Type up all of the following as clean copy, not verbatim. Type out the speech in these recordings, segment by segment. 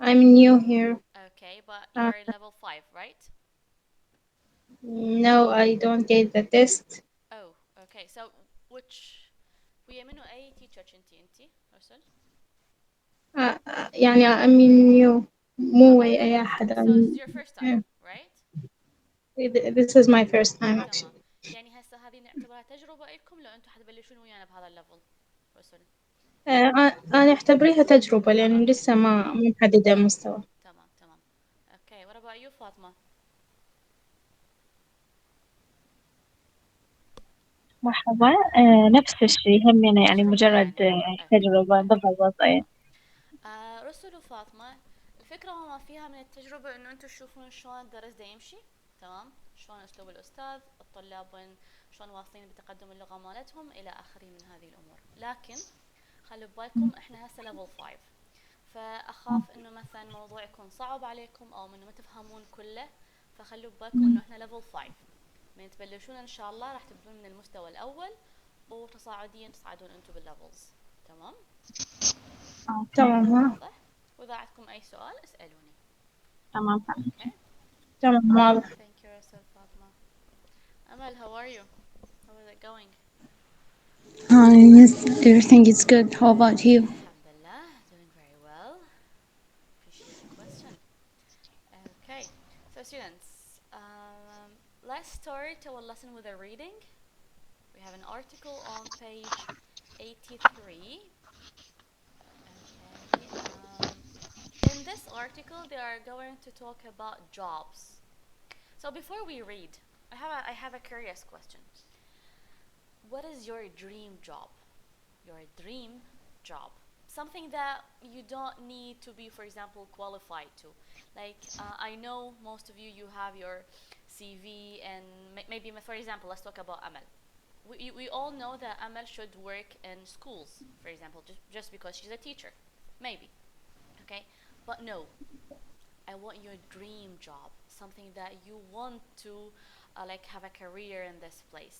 I'm new here. Okay, but Uh, you're level 5, right? no, I don't get the test. Oh, okay. So which ويا منو أي teacher أنتي رسل؟ يعني I'm new. مو Oh, أي really? أحد. So this is your first time, Yeah. right? This is my first time تمام. actually. يعني هسه هذه نعتبرها تجربة لكم لو أنتم حتبلشون ويانا بهذا الليفل رسل. أنا أعتبريها تجربة لأنه اوكي لسه ما محددة المستوى. تمام تمام. اوكي what about you فاطمة؟ مرحبا. نفس الشيء همنا يعني تجربة مجرد يعني. اوكي تجربة اوكي بالضبط. تمام. رسل وفاطمة، الفكرة وما فيها من التجربة انه انتم تشوفون شلون الدرس دا يمشي، تمام، شلون اسلوب الاستاذ، الطلاب وين شلون واصلين بتقدم اللغة مالتهم الى اخره من هذه الامور، لكن خلوا ببالكم احنا هسه ليفل 5، فاخاف انه مثلا موضوع يكون صعب عليكم او انه ما تفهمون كله، فخلوا ببالكم انه احنا ليفل 5، من تبلشون ان شاء الله راح تبدون من المستوى الاول وتصاعديا تصعدون انتم بالليفلز. تمام. أوكي. تمام ها. واضح؟ واذا عندكم اي سؤال اسالوني. تمام اوكي. فهمت. تمام واضح. Thank you Russell Fatma. Amal, how are you? How is it going? Hi, miss. Everything is good. How about you? Alhamdulillah, doing very well. Appreciate the question. Okay, so students, let's start our lesson with a reading. We have an article on page 83. Okay, in this article, they are going to talk about jobs. So before we read, I have a curious question. What is your dream job? Your dream job. Something that you don't need to be, for example, qualified to. Like, I know most of you, you have your CV, and maybe, for example, let's talk about Amal. We all know that Amal should work in schools, for example, just because she's a teacher. Maybe. Okay? But no, I want your dream job, something that you want to like have a career in this place.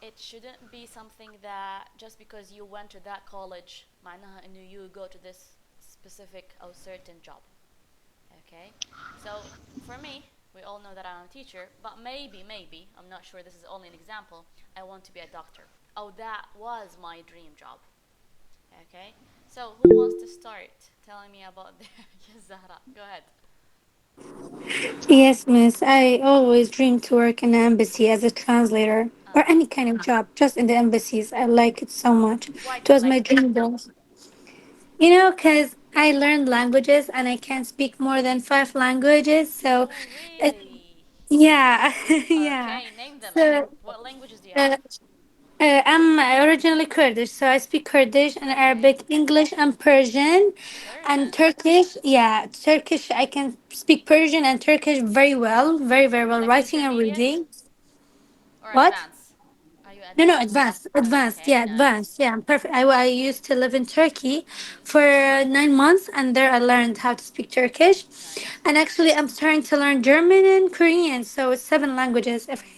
It shouldn't be something that just because you went to that college معناها انه you go to this specific or certain job. Okay, so for me, we all know that I'm a teacher, but maybe I'm not sure, this is only an example, I want to be a doctor. Oh, that was my dream job. Okay, so who wants to start telling me about their yes, Zahra, go ahead. Yes, miss. I always dreamed to work in an embassy as a translator or Uh-huh. any kind of job, just in the embassies. I like it so much. Why It do you was my like it? dream job. Because I learned languages and I can speak more than 5 languages. So, Oh, it, really? yeah, yeah. Okay, name them. So, What languages do you have? uh, I'm originally Kurdish, so I speak Kurdish and Okay. Arabic, English, and Persian, and Persian. Turkish. Yeah, Turkish. I can speak Persian and Turkish very well, very very well, Like writing and intermediate reading. or What? advanced? Are you No, advanced? advanced, advanced. Okay, Yeah, nice. advanced. Yeah, I'm perfect. I used to live in Turkey Mhm. for 9 months, and there I learned how to speak Turkish. Nice. And actually, I'm starting to learn German and Korean, so it's 7 languages. If Mhm.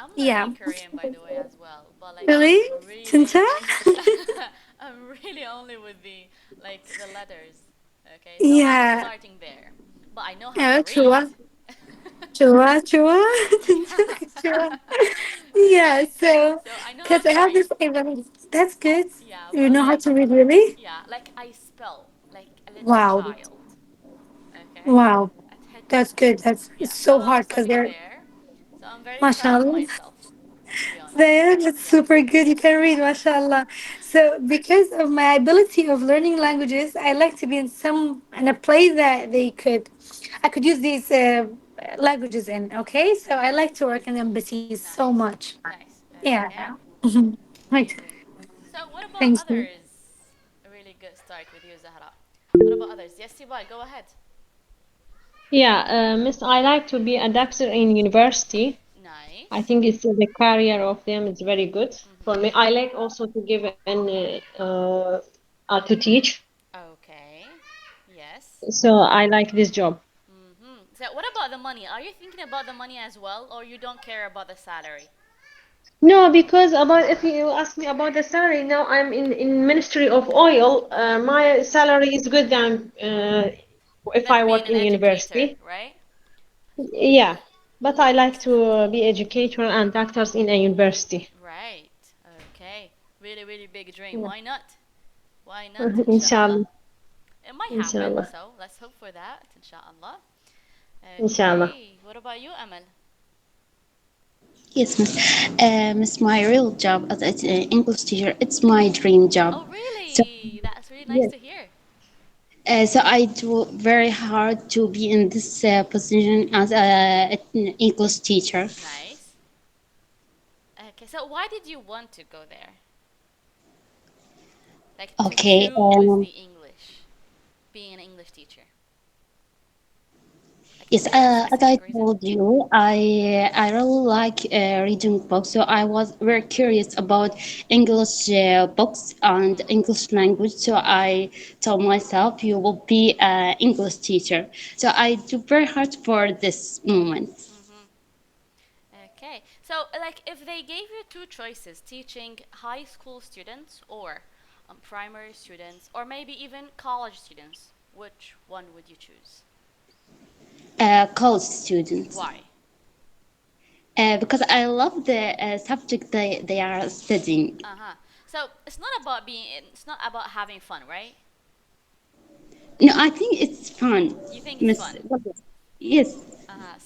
I'm yeah, learning Korean by the way as well, but like really, I'm 진짜? really I'm really only with the like the letters. Okay, so I'm Yeah. starting there. But I know how to Yeah, read. 좋아. 좋아, 좋아. 진짜 Yeah. 좋아. Yeah, Okay. so, So I know how because I to have read. this even, that's good. Yeah, You but know how like to read, really? yeah, like I spell like a little Wow. child. Okay? Wow. At That's Hajat. good. That's it's Yeah, so so I'm hard because studying they're, there. So I'm very proud of mashallah. myself, to be honest. There, that's Yeah. super good. You can read, mashallah. So, because of my ability of learning languages, I like to be in a place that I could use these languages in. Okay, so I like to work in embassies so Nice. much. Nice. Yeah. Okay. Mhm. Right. Amazing. So what about Thank you. others? A really good start with you, Zahra. What about others? Yes, Sibai, go ahead. Yeah, Miss, I like to be a doctor in university. I Nice. think it's the career of them is very good for Mm-hmm. me. I like also to give to teach. Okay. Yes. So I like this job. Mm-hmm. So what about the money? Are you thinking about the money as well, or you don't care about the salary? No, because about if you ask me about the salary, now I'm in Ministry of Oil. My salary is good than if I Than being work an in educator, university. right? Yeah, but I like to be educator and doctors in a university. Right. Okay. Really, really big dream. Yeah. Why not? Why not, inshallah? Inshallah, It might happen, inshallah, so let's hope for that, inshallah. inshallah. Okay. What about you, Amal? Yes, miss. Miss, my real job as an English teacher, it's my dream job. Oh, So, really? That's really nice yes. to hear. So I do very hard to be in this position as an English teacher. Nice. Okay, so why did you want to go there? Like to Okay. choose the English, being an English teacher. Like, is Yes, there a as I specific reason? told you, I really like reading books. So I was very curious about English books and Mm-hmm. English language. So I told myself, you will be an English teacher. So I do very hard for this moment. Mm-hmm. Okay. So, like, if they gave you two choices, teaching high school students or primary students, or maybe even college students, which one would you choose? College students. Why? Because I love the subject they are studying. Uh-huh. So, it's not about having fun, right? No, I think it's fun, You think it's Miss. fun. Yes, Uh-huh.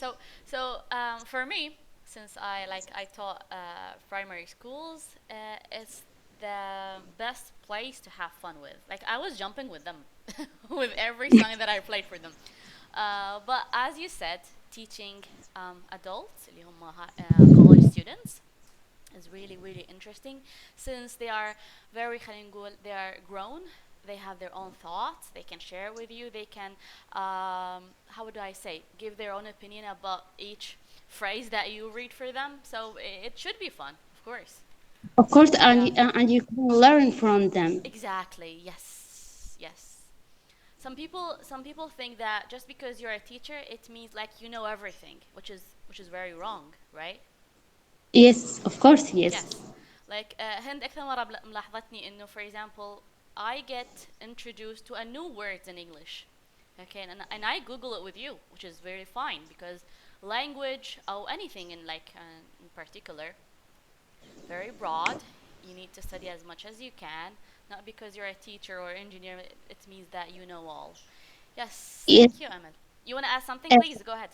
For me, since I taught primary schools, it's the best place to have fun with. Like I was jumping with them, with every song that I played for them. But as you said, teaching adults, اللي هم college students, is really really interesting since they are very خلينا نقول they are grown, they have their own thoughts, they can share with you, they can how would I say, give their own opinion about each phrase that you read for them, so it should be fun, of course. of course, Yeah, and you can learn from them. exactly. Yes, yes. Some people think that just because you're a teacher it means like you know everything, which is very wrong, right? Yes, of course, yes. Yes. Like هند أكثر مرة ملاحظتني إنه for example I get introduced to a new word in English. Okay, and I Google it with you, which is very fine because language or anything in particular, very broad. You need to study as much as you can. Not because you're a teacher or engineer, it means that you know all. Yes, Yes, thank you, Amal. You want to ask something? Please go ahead.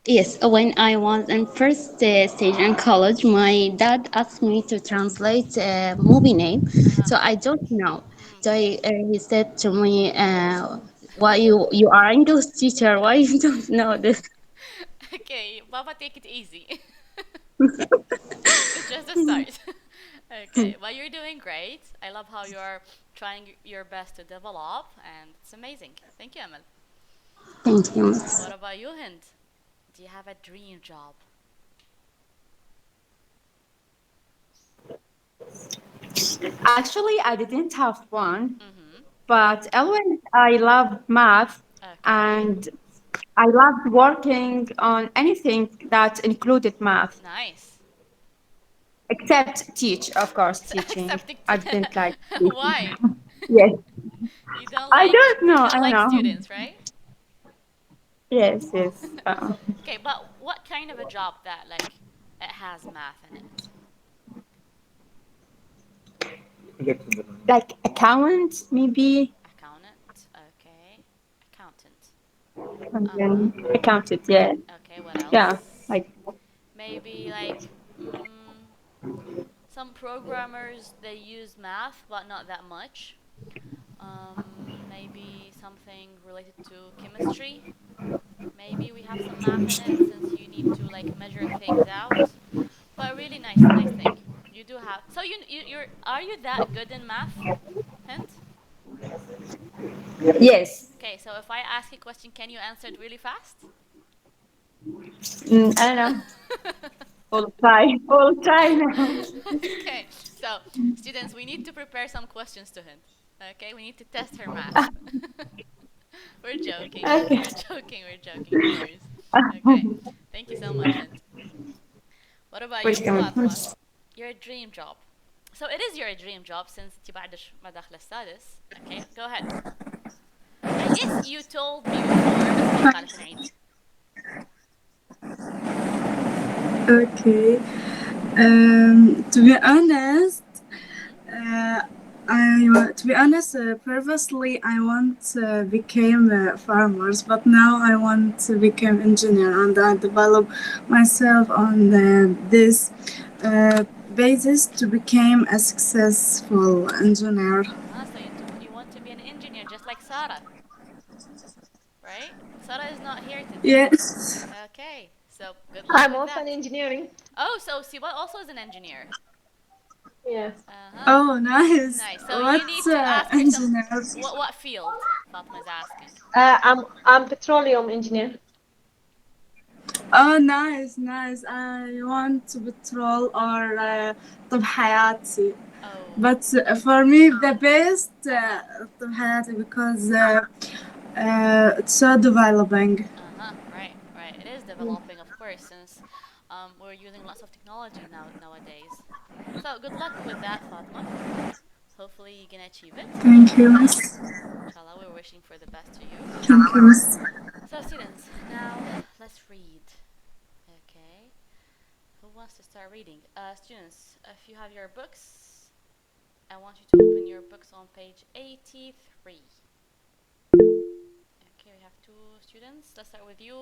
yes. When I was in first stage in college, my dad asked me to translate a movie name, Uh huh. so I don't know. Mm. So he said to me, "Why you are English teacher? Why you don't know this?" Okay, Baba, take it easy. It's just a start. Okay, well, you're doing great. I love how you're trying your best to develop, and it's amazing. Thank you, Emil. Thank you, Miss. What about you, Hind? Do you have a dream job? Actually, I didn't have one, Mm-hmm. but always I loved math Okay. and I loved working on anything that included math, Nice. except teach, of course, teaching. Accepting. I didn't like teaching. Why? Yes. You don't I like don't know. you I don't don't like know. students, right? Yes, yes. Okay, but what kind of a job that like it has math in it? Like accountant, maybe. Accountant. Okay. Accountant. And Uh-huh. then accountant, yeah. Okay, what Yeah, else? like Maybe like some programmers they use math but not that much. Maybe something related to chemistry. Maybe we have some math in it since you need to like measure things out. But really nice, nice thing. You do have. So you're are you that good in math? Hint. yes. Okay, so if I ask a question, can you answer it really fast? I don't know. We'll try. We'll try now. Okay, so students, we need to prepare some questions to Hint. Okay, we need to test her math. We're joking. Okay. We're joking. We're joking. No worries. Okay, thank you so much, Hint. What about you, welcome. Fatma? Your dream job. So it is your dream job since انت بعدش ما داخلة السادس. Okay, go ahead. I guess you told me before بس ما يخالف نعيد. Okay. To be honest, uh, to be honest, previously I want became farmers, but now I want to become engineer, and I develop myself on this uh, basis to become a successful engineer. So you want to be an engineer just like Sarah, right? Sarah is not here today. Yes. Okay, so good luck I'm with also that. in engineering. Oh, so Siwa also is an engineer. Yeah. Uh-huh. Oh, nice. Nice. So you What need to ask her some engineer? what field Fatma is asking. I'm petroleum engineer. Oh, nice, nice. I want to petrol or طب حياتي. Oh. But for me, the best طب حياتي because it's so developing. Right. It is developing, of course, since we're using lots of technology nowadays. So good luck with that, Fatma. Hopefully you can achieve it. Thank you, miss. Inshallah, we're wishing for the best to you. Thank you, miss. So students, now let's read. Okay. Who wants to start reading? Students, if you have your books, I want you to open your books on page 83. Okay, we have two students. Let's start with you,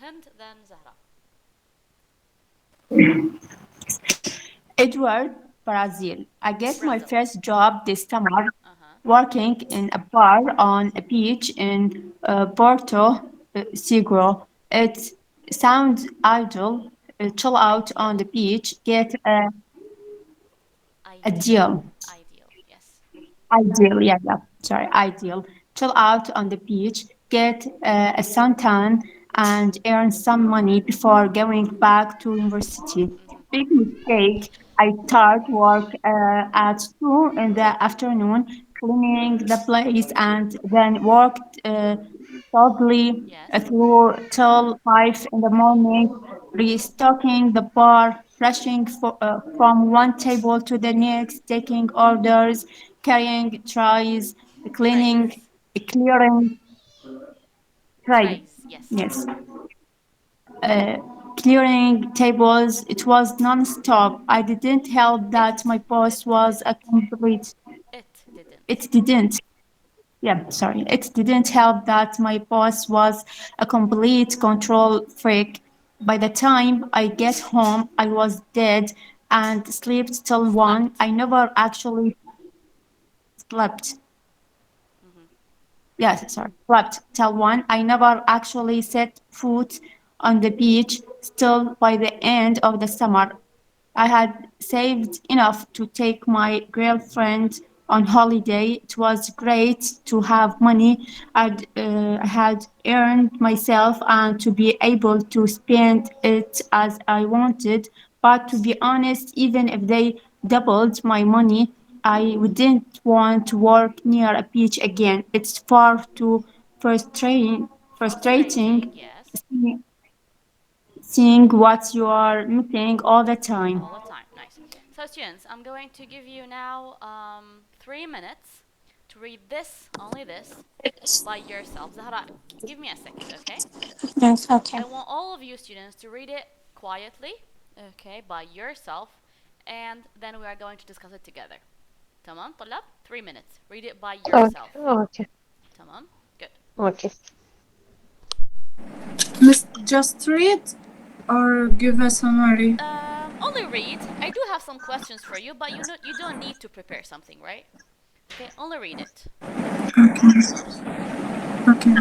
Hind, then Zahra. Edward, Brazil. I get my Brazil. first job this summer Uh-huh. working in a bar on a beach in Porto Seguro. It sounds ideal. Chill out on Ideal. the beach, get a Ideal. deal. Ideal. Yes. Ideal, yeah. Sorry, ideal. Chill out on the beach, get a suntan, and earn some money before going back to university. Big mistake. I start work at 2 in the afternoon, cleaning the place, and then worked totally Yes. through till 5 in the morning, restocking the bar, rushing from one table to the next, taking orders, carrying trays, cleaning, Trays. clearing tray. Trays. Yes. Yes. Clearing tables. It was non-stop. I didn't help that my boss It was a didn't. complete. It didn't. It didn't. Yeah, sorry. It didn't help that my boss was a complete control freak. By the time I get home, I was dead and slept till 1. Slept. I never actually slept. Mm-hmm. Yes, sorry, slept till 1. I never actually set foot on the beach. Still, by the end of the summer, I had saved enough to take my girlfriend on holiday. It was great to have money I had earned myself and to be able to spend it as I wanted. But to be honest, even if they doubled my money, I wouldn't want to work near a beach again. It's far too frustrating, Frustrating. frustrating Yes. seeing what you are missing all the time. All the time. Nice. So students, I'm going to give you now 3 minutes to read this, only this, by yourself. Zahra, give me a second, okay? Yes, okay. I want all of you students to read it quietly, okay, by yourself, and then we are going to discuss it together. تمام طلاب 3 minutes. Read it by yourself. Okay. تمام. Good. Okay. Miss, just read or give a summary. Only read. I do have some questions for you, but you don't need to prepare something, right? Okay, only read it. Okay.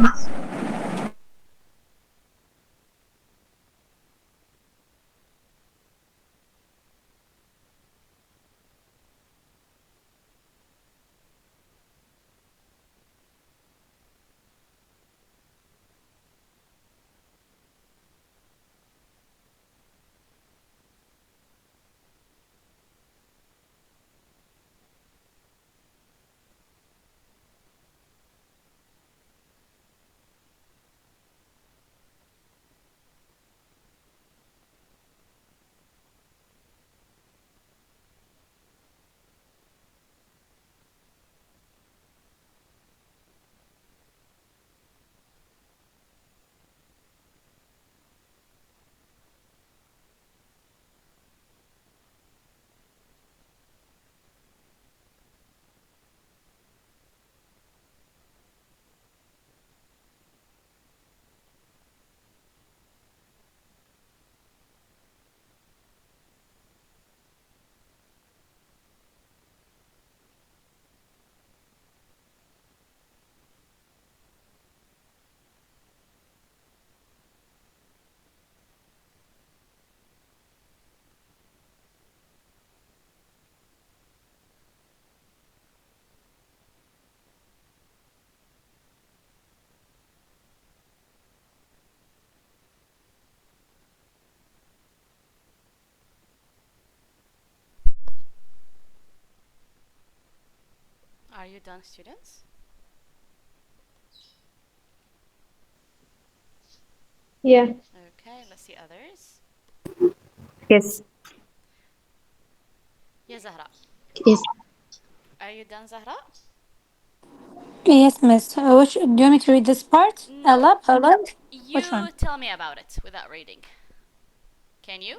Are you done, students? Yeah. Okay, let's see others. Yes. Yeah, Zahra. Yes. Are you done, Zahra? Yes, miss. Which do you want me to read this part? No, Ella, Poland? Which you one? tell me about it without reading. Can you?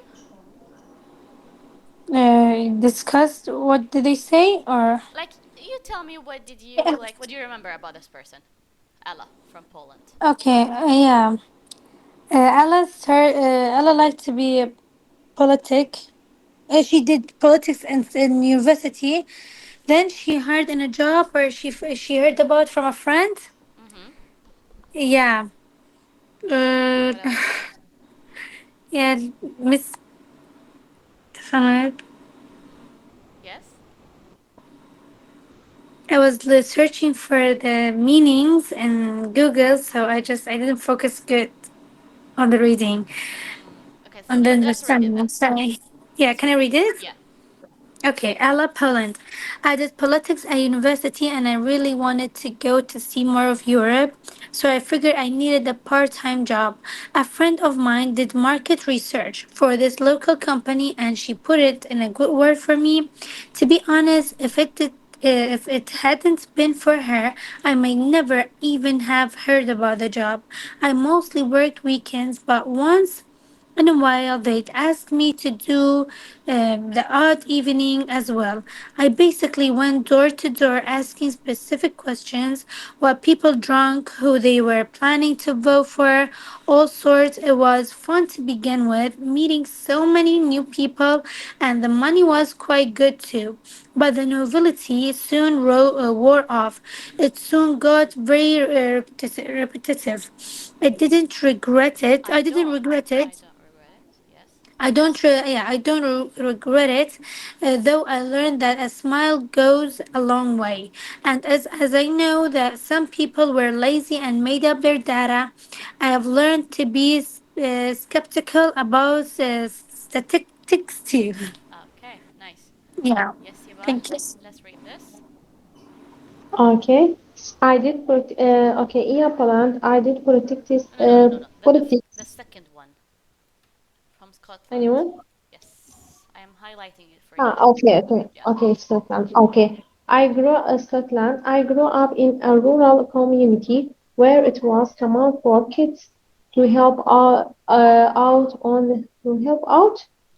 Discussed. What did they say? Or Like, you tell me what did you yeah. like? What do you remember about this person, Ella from Poland? Okay. Yeah. Ella liked to be a politic. She did politics in university. Then she hired in a job where she heard about from a friend. Mm-hmm. Yeah. Uh, What else? yeah. Miss Hamad. Yes. I was searching for the meanings in Google, so I didn't focus good on the reading, Okay, so on the let's read it understanding. then. I'm sorry. Yeah, Let's can I read it. read it? Yeah. Okay, Ella Poland. I did politics at university and I really wanted to go to see more of Europe, so I figured I needed a part time job. A friend of mine did market research for this local company and she put it in a good word for me. To be honest, if it hadn't been for her, I might never even have heard about the job. I mostly worked weekends, but once in a while, they'd ask me to do the odd evening as well. I basically went door to door asking specific questions what people drank, who they were planning to vote for, all sorts. It was fun to begin with, meeting so many new people, and the money was quite good too. But the novelty soon wore off. It soon got very repetitive. I didn't regret it. I I didn't don't. regret I it. don't regret it. Yes. I don't regret it, though I learned that a smile goes a long way. And as I know that some people were lazy and made up their data, I have learned to be skeptical about statistics too. Okay, nice. Yeah, Yes, Sivan. thank you. Let's read this. Okay. Okay, in Poland, I did politics. No, no, no, no, no. The Politics. second one from Scotland. Anyone? Yes, I am highlighting it for you now. Yeah. Okay, Scotland. Okay. Scotland. I grew up in a rural community where it was common for kids to help out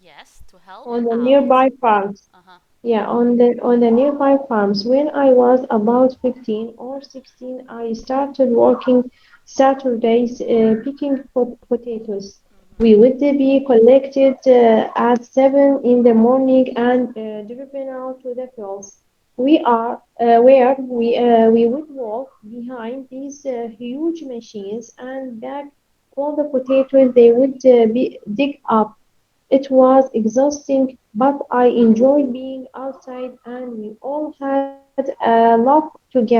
Yes, to help on the out. nearby farms. Uh huh. Yeah, on the nearby farms. When I was about 15 or 16, I started working Saturdays picking potatoes. We would be collected at 7 in the morning and driven out to the fields. We would walk behind these huge machines and bag all the potatoes they would be dig up. It was exhausting, but I enjoyed being outside and we all had a laugh together.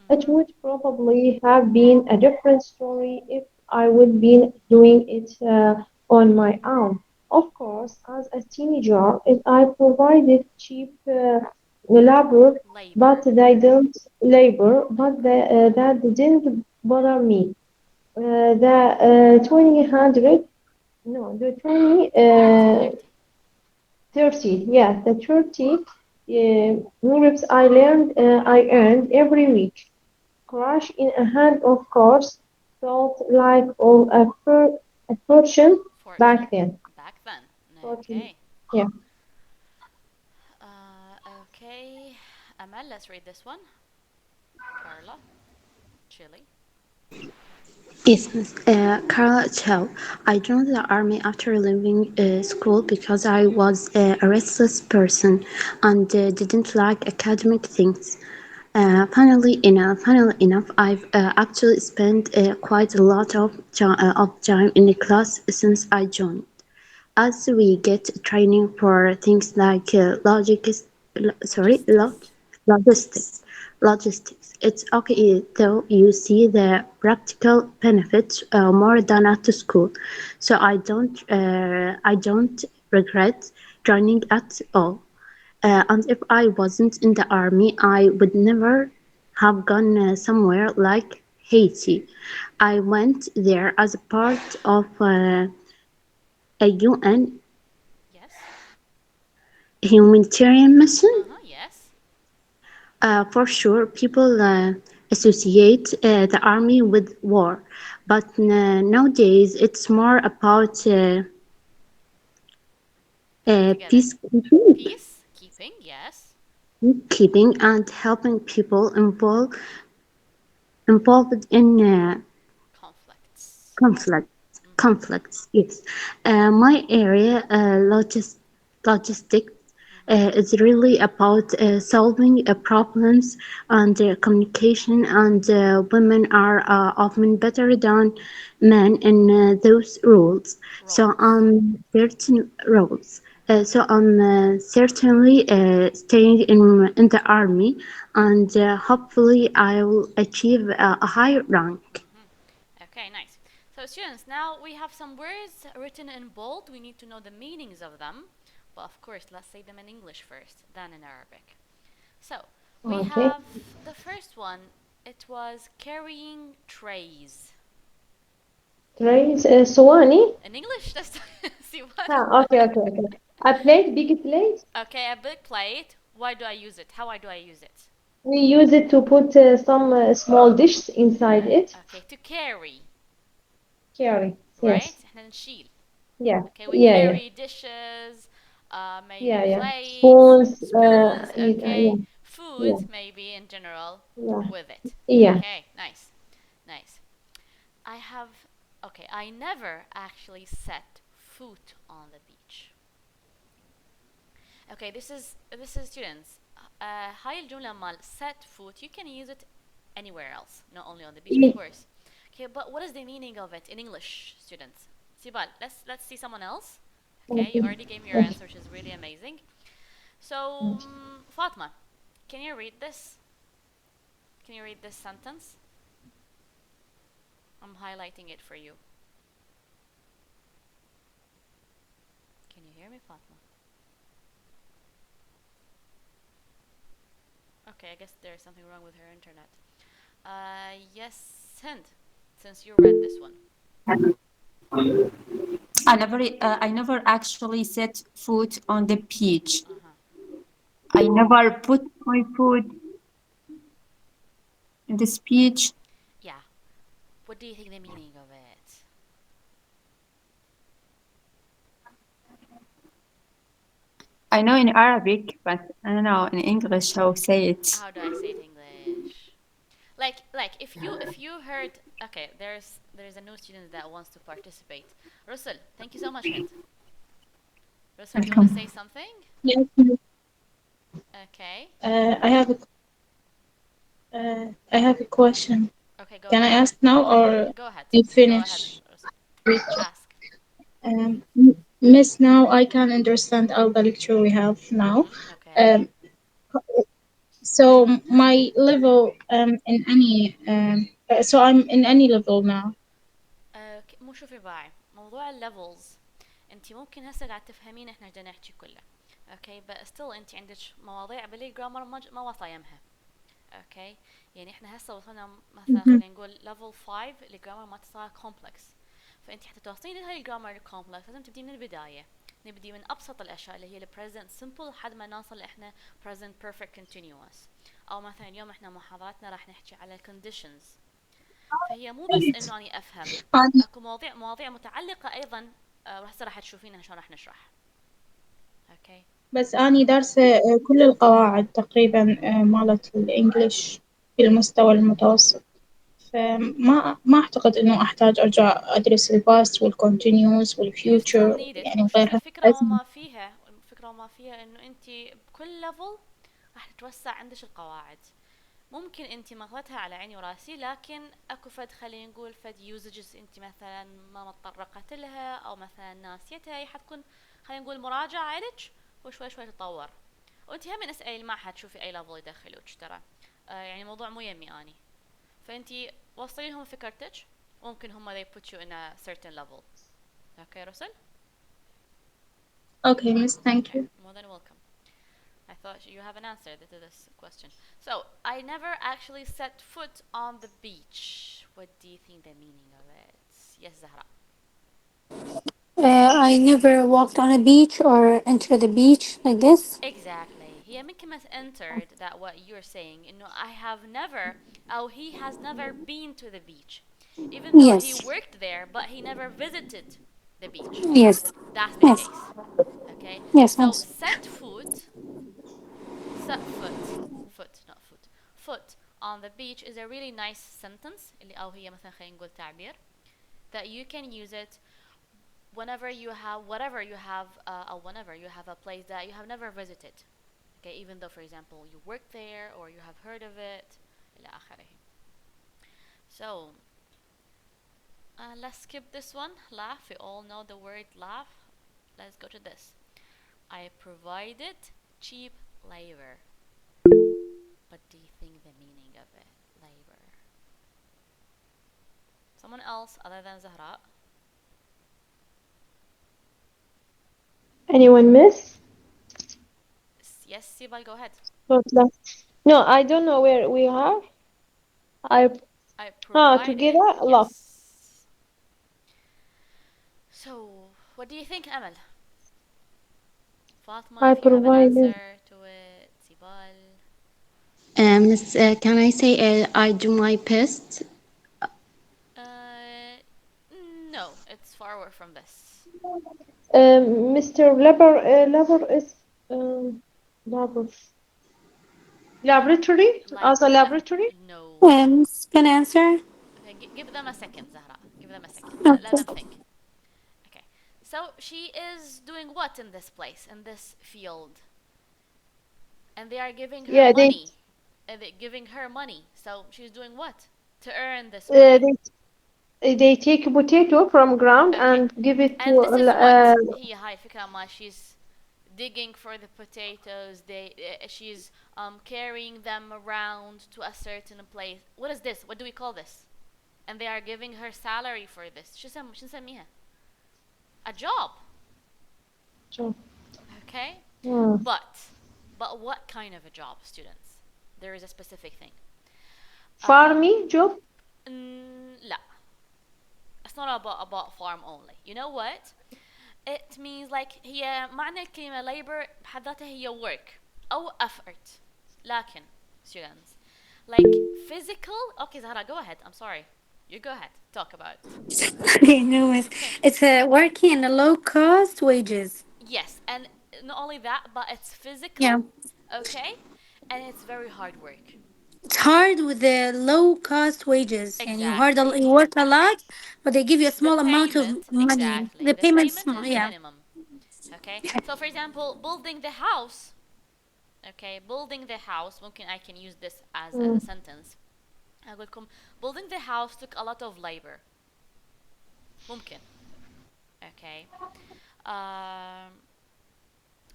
It would Mm-hmm. probably have been a different story if I would been doing it on my own. Of course, as a teenager, I provided cheap labor, but Labor. they don't Labor. that didn't bother me. The 2000 no, the 20, 30, 30. 30, yeah, the 30 rupees I earned every week. Cash in a hand, of course, felt like a fortune Fortune. back then. Back then. Fortune, Okay. yeah. Okay. Amal, let's read this one. Carla. Chile. Yes, Miss. Carla Chow. I joined the army after leaving school because I was a restless person and didn't like academic things. Funnily enough, I've actually spent quite a lot of time in the class since I joined. As we get training for things like Logistics. logistics. Logistics. It's okay though you see the practical benefits more than at school, so I don't regret joining at all. And if I wasn't in the army, I would never have gone somewhere like Haiti. I went there as a part of a UN Yes. humanitarian mission. Yes. For sure, people associate the army with war, but nowadays it's more about Say it together. peacekeeping, Peacekeeping. Yes. keeping and helping people involved in Conflicts. conflict. Mhm. Conflicts, yes. My area, logistics, Mhm. is really about solving problems and communication, and women are often better than men in those roles. So Roles. certain roles. So I'm certainly staying in the army, and hopefully I will achieve a higher rank. Mhm. Okay, nice. So, students, now we have some words written in bold. We need to know the meanings of them. But of course, let's say them in English first, then in Arabic. So, we Okay. have the first one. It was carrying trays. Trays, Swani. In English, that's see what? Okay. A plate, big plate. Okay, a big plate. Why do I use it? How do I use it? We use it to put some small dishes inside it. Okay, to carry, Carry. right? Yes. احنا نشيل. Yeah. Okay, we Yeah. carry dishes, maybe Yeah. plates, Spoons. spoons, Yeah. okay, food Yeah. maybe in general Yeah. with it. Yeah. Okay, nice, nice. I have, okay, I never actually set foot on the beach. Okay, this is students. هاي الجملة مال set foot, you can use it anywhere else, not only on the beach, of Yeah. course. Okay, but what is the meaning of it in English, students? Sibal, let's see someone else. Okay, you Okay. already gave me your Okay. answer, which is really amazing. So, Fatma, can you read this? Can you read this sentence? I'm highlighting it for you. Can you hear me, Fatma? Okay, I guess there's something wrong with her internet. Yes, Hind, since you read this one. I never actually set foot on the beach. Uh huh. I never put my foot in this beach. Yeah. What do you think the meaning of it? I know in Arabic, but I don't know in English how to say it. How do I say it in English? Like if you heard, okay, there's a new student that wants to participate. Russell, thank you so much, Hind. Russell, do you want to say Welcome. something? Yes, Okay. I have a question. Okay, go Can I ahead. ask now or Go ahead. you Go ahead, finish? Russell. Which, Ask. Miss, now I can understand all the lecture we have now. Okay. Um, so my level in any so I'm in any level now. مو شوفي باعي موضوع الليفلز. انت ممكن هسه قاعد تفهمين احنا بدنا نحكي كله. اوكي بس still انت عندك مواضيع بالجرامر ما وصايمها. اوكي يعني احنا هسه وصلنا مثلا Mhm. خلينا نقول ليفل 5 الجرامر ما تصير كومبلكس. فانت حتى توصلين لهاي الجرامر كومبلكس لازم تبدين من البدايه. نبدي من ابسط الاشياء اللي هي البريزنت سمبل لحد ما نوصل احنا present perfect continuous. او مثلا اليوم احنا محاضراتنا راح نحكي على conditions. فهي مو بس انه اني افهم، اكو مواضيع متعلقه ايضا. هسه راح تشوفينها شلون راح نشرح. اوكي بس أني دارسة كل القواعد تقريبا مالت الإنجليش في المستوى المتوسط، فما أعتقد إنه أحتاج أرجع أدرس الباست والكونتينيوس you still والفيوتشر need it. يعني وشوفي غيرها الفكره لازم. وما فيها، الفكره وما فيها انه انت بكل ليفل راح تتوسع عندك القواعد. ممكن انت ماخذتها على عيني وراسي، لكن اكو فد خلينا نقول فد يوزجز انت مثلا ما متطرقت لها او مثلا ناسيتها، هي حتكون خلينا نقول مراجعه لك وشوي شوي تطور. وانت هم من اسالي المعهد شوفي اي ليفل يدخلوك ترى. يعني موضوع مو يمي اني. فانت وصلي لهم فكرتك وممكن هم they put you in a certain level. Okay, Russell? Okay, miss, thank Okay, you. more than welcome. I thought you have an answer to this question. So, I never actually set foot on the beach. What do you think the meaning of it? Yes, Zahra. I never walked on a beach or entered the beach like this. Exactly. He يمكن has entered that what you're saying. You know, I have never, oh, he has never been to the beach. Even though he Yes, worked there, but he never visited the beach. yes, That's the yes, case. Okay? yes, So, yes. set foot, set foot, foot, not foot, foot on the beach is a really nice sentence. اللي أو هي مثلا خلينا نقول تعبير that you can use it whenever you have whatever you have or whenever you have a place that you have never visited. Okay, even though for example you work there or you have heard of it. إلى آخره. So let's skip this one. Laugh. We all know the word laugh. Let's go to this. I provided cheap labor. What do you think the meaning of it? Labor. Someone else other than Zahra? Anyone miss? Yes, Sibal, go ahead. Not left. No, I don't know where we are. I I provided. together. Love. Yes. So, what do you think, Amal? Fatma, I if you have an provided. answer to it, Sibal. Can I say I do my best? Uh, no, it's far away from this. Mr. Labor is labor. Laboratory Like, as a laboratory. no. Can I answer? Okay, give them a second, Zahra. Give them a second. Let them Okay. think. Okay. So, she is doing what in this place, in this field? And they are giving her Yeah, money. And they giving her money. So, she's doing what? To earn this uh, money. they take a potato from ground Okay. and give it to And this is what? هي هاي الفكرة ما she's digging for the potatoes. She's carrying them around to a certain place. What is this? What do we call this? And they are giving her salary for this. شو نسميها? A job. So, Okay? hmm. But what kind of a job, students? There is a specific thing. Farming job. لا. It's not about farm only. You know what? It means like هي معنى الكلمة labor بحد ذاتها هي work أو effort. لكن students like physical. Okay, Zahra, go ahead. I'm sorry. You go ahead. Talk about it. Okay, no, it's working in a low cost wages. Yes, and not only that, but it's Yeah, physical. Okay, and it's very hard work. it's hard with the low cost wages, and you Exactly. work a lot, but they give you a The small amount of payment, money. exactly. The The payment's payment small. is Yeah. minimum. Okay. So for example, building the house. Okay, building the house. ممكن I can use this as a sentence. أقول لكم building the house took a lot of labor. ممكن. Okay. Um,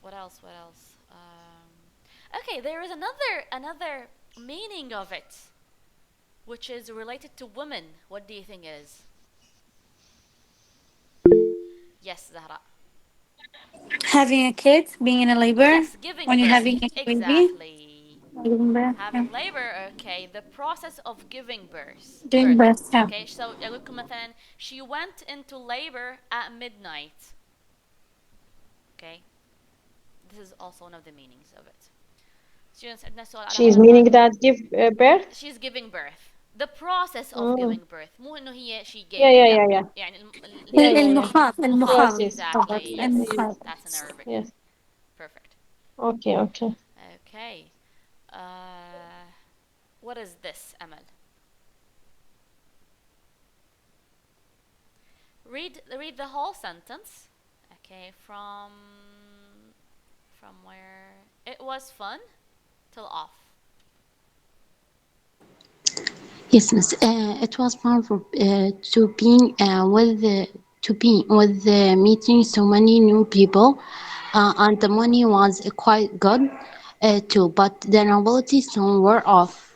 what else? What else? Okay, there is another meaning of it, which is related to women. What do you think it is? Yes, Zahra. Having a kid, being in a labor, Yes, giving when you're birth. having a baby, Exactly. giving birth, yeah. Having labor, okay, the process of giving birth. Doing birth, yeah. Okay, so أقول لكم مثلا she went into labor at midnight. Okay, this is also one of the meanings of it. Students, عندنا سؤال على She's هذا meaning الموضوع. that give birth. She's giving birth. The process of Mm. giving birth. مو إنه هي she Yeah, gave. yeah, لا. yeah, yeah. يعني Yeah, yeah, yeah. المخاض. Yes, yes. Exactly. Yes, Yes, that's in Arabic. yes. Perfect. Okay, okay. Okay. What is this, Amal? Read the whole sentence. Okay, from where it was fun till off. Yes, miss. It was fun for to be with meeting so many new people, and the money was quite good too. But the novelty soon wore off.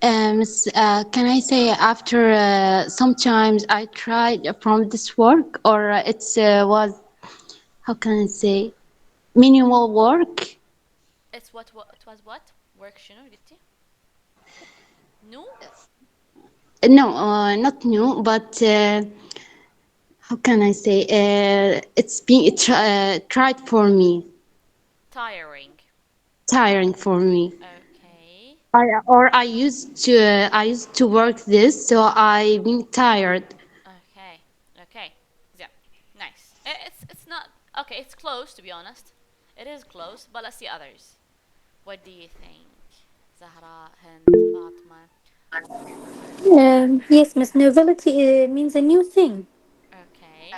Can I say after sometimes I tried from this work or it's was how can I say minimal work? it was what work شنو قلتي new No, not new, but how can I say? It's been tried for me, tiring tiring for me. okay I used to work this, so I've been tired. okay okay yeah nice it's not okay it's close to be honest it is close but let's see others what do you think Zahra Hind Fatma Yes, Miss. Novelty means a new thing. okay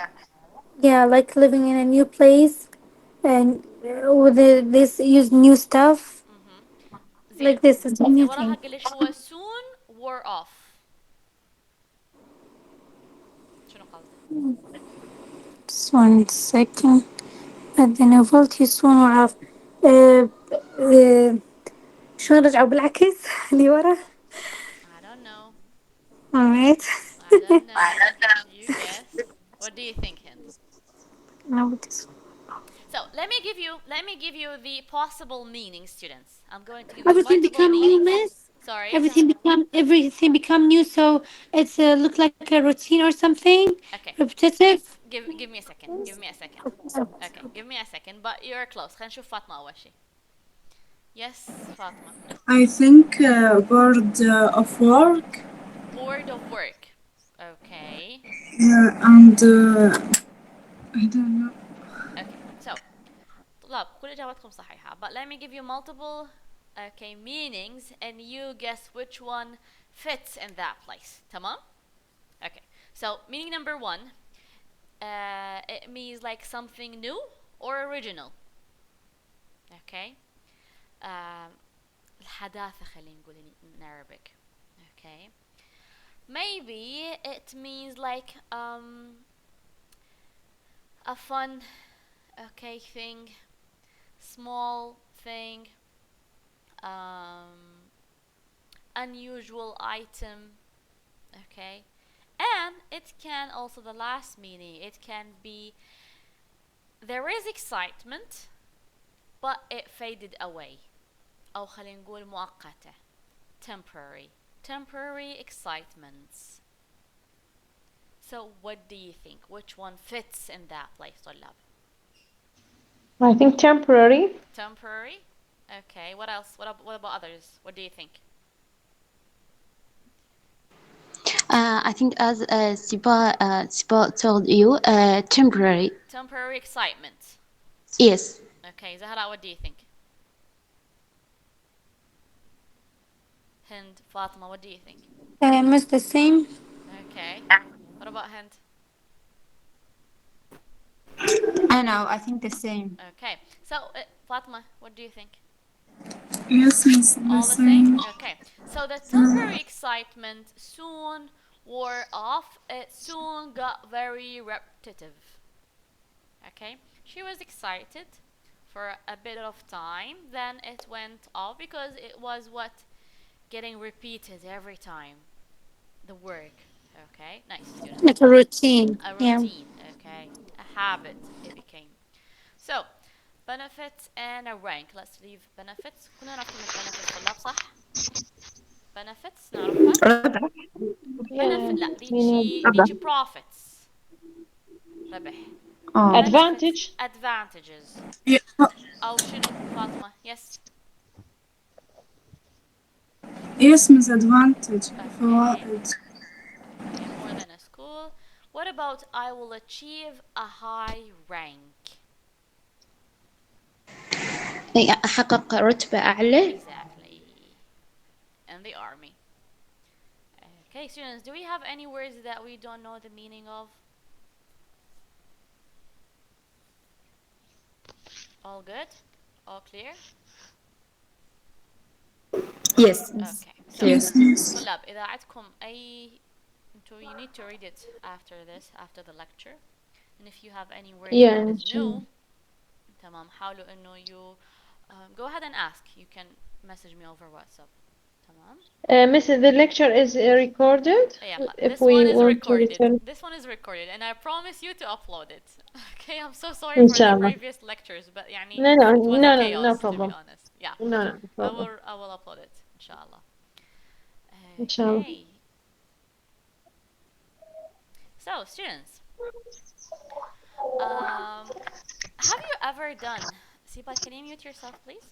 Yeah, like living in a new place and with this use new stuff. زين Like this is a زين new وراها thing. قلت هو soon wore off شنو قصده Just 1 second. But the novelty soon will have. Uh, uh, شو نرجع بالعكس اللي ورا. I don't know Alright. I don't know you guess what do you think Hind No, this so let me give you the possible meaning students I'm going to give you everything multiple become new, meanings miss. sorry Everything become new. So it's look like a routine or something okay repetitive. give me a second give me a second okay give me a second but you're close خلينا نشوف فاطمة أول شيء yes فاطمة I think bored of work. bored of work okay And I don't know. okay so طلاب كل إجاباتكم صحيحة but let me give you multiple okay meanings and you guess which one fits in that place تمام okay so meaning number one it means like something new or original okay الحداثة خلينا نقول in Arabic okay maybe it means like a fun okay thing small thing unusual item okay and it can also the last meaning it can be there is excitement but it faded away أو خلينا نقول مؤقتة temporary excitements so what do you think which one fits in that place طلاب I think temporary. temporary okay what else what about others what do you think I think as Sipa told you, temporary excitement yes. okay Zahra what do you think Hind Fatima what do you think Almost the same. okay what about Hind I know, I think the same. okay so Fatima what do you think Yes, Miss, the all the same same. okay so the temporary excitement soon wore off it soon got very repetitive okay she was excited for a bit of time then it went off because it was what getting repeated every time the work okay nice students Like a routine. a Yeah. routine okay a habit it became so benefits and a rank let's leave benefits كلنا نعرف كلمة benefits طلاب صح benefits نعرفها benefit Yeah, لا meaning ذيجي profits ربح Oh, benefits advantage. advantages Yeah. أو شنو فاطمة yes Yes, Miss, advantage. okay فوائد. okay more than a school what about I will achieve a high rank أحقق رتبة أعلى. exactly in the army okay students do we have any words that we don't know the meaning of all good all clear yes. okay so Clear. Yes, Miss. طلاب إذا عندكم أي you need to read it after this after the lecture and if you have any words Yeah, that is inshallah. new تمام حاولوا إنه you go ahead and ask you can message me over WhatsApp تمام Miss, the lecture is recorded. yeah If this one we is want to recorded return, and I promise you to upload it okay I'm so sorry for the inshallah. previous lectures but يعني No, no, it was a no, no, no chaos to be problem. honest Yeah, No, no problem. I will upload it, inshallah. Inshallah. Okay. So, students, have you ever done? Siba, can you mute yourself, please?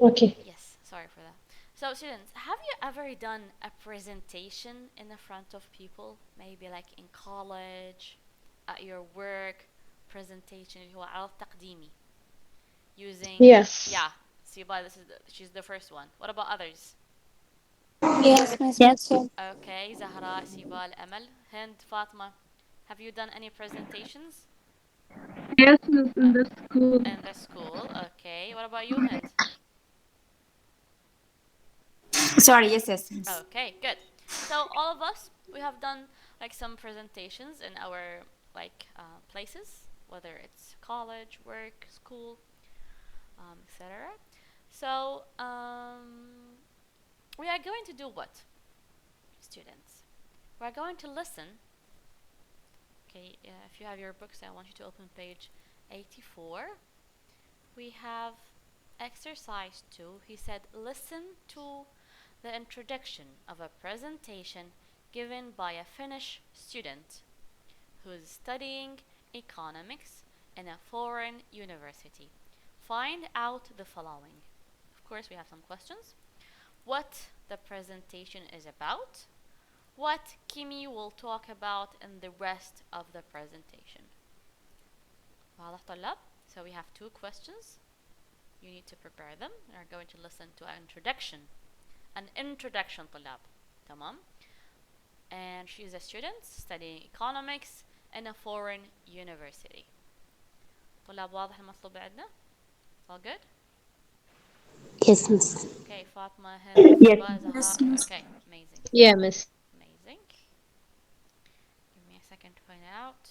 Okay. Yes, sorry for that. So, students, have you ever done a presentation in the front of people? Maybe like in college, at your work, presentation اللي هو عرض تقديمي using Yes. yeah. Siba, she's the first one. What about others? Yes, Miss Yes. Mitchell. Okay, Zahra, Siba, Amal, Hind, Fatma. Have you done any presentations Yes, Miss, uh, in the school. in the school? Okay. What about you, Hind? Sorry, yes, yes, yes. Okay, good. So all of us, we have done like some presentations in our like places, whether it's college, work, school, etc. So we are going to do what, students? We are going to listen. Okay, if you have your books, I want you to open page 84. We have exercise 2. He said, listen to the introduction of a presentation given by a Finnish student who is studying economics in a foreign university. Find out the following. Of course, we have some questions. What the presentation is about, what Kimi will talk about in the rest of the presentation. واضح طلاب? So we have 2 questions. You need to prepare them. We are going to listen to an introduction. An introduction طلاب. تمام? And she's a student studying economics in a foreign university. طلاب واضح المطلوب عندنا? All good? Yes, miss. Okay, Fatma, Hind, Yes. Siba, Yes, Zahra. Miss. Okay, amazing. Yeah, miss. Amazing. Give me a second to find it out.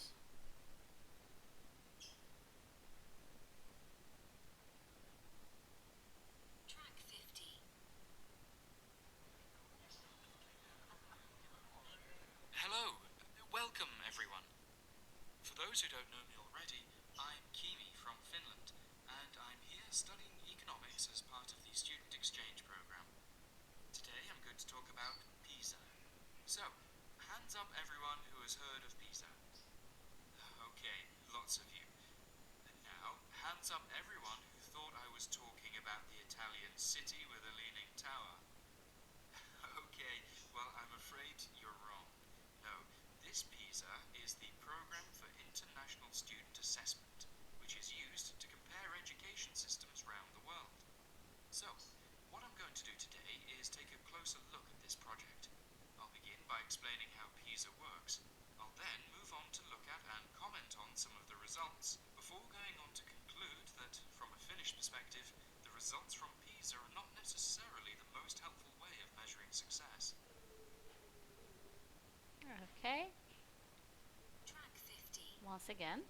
Hello, welcome everyone. For those who don't know me already, I'm Kimi from Finland, and I'm here studying economics as part of the student exchange program. Today I'm going to talk about PISA. So, hands up everyone who has heard of PISA. Okay, lots of you. And now, hands up everyone who thought I was talking about the Italian city with a leaning tower. Okay, well, I'm afraid you're wrong. No, this PISA is the Program for International Student Assessment, which is used to compare education systems around the world. So, what I'm going to do today is take a closer look at this project. I'll begin by explaining how PISA works. I'll then move on to look at and comment on some of the results, before going on to conclude that, from a Finnish perspective, the results from PISA are not necessarily the most helpful way of measuring success. Okay. Once again.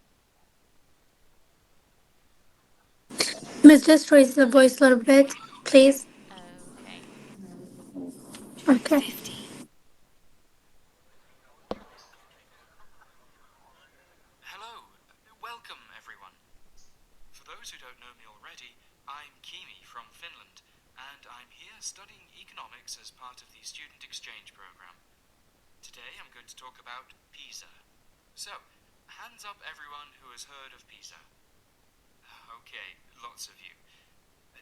Miss, just raise the voice a little bit, please. Okay. Okay. Hello, welcome everyone. For those who don't know me already, I'm Kimi from Finland, and I'm here studying economics as part of the student exchange program. Today I'm going to talk about PISA. So, hands up everyone who has heard of PISA. Okay, lots of you.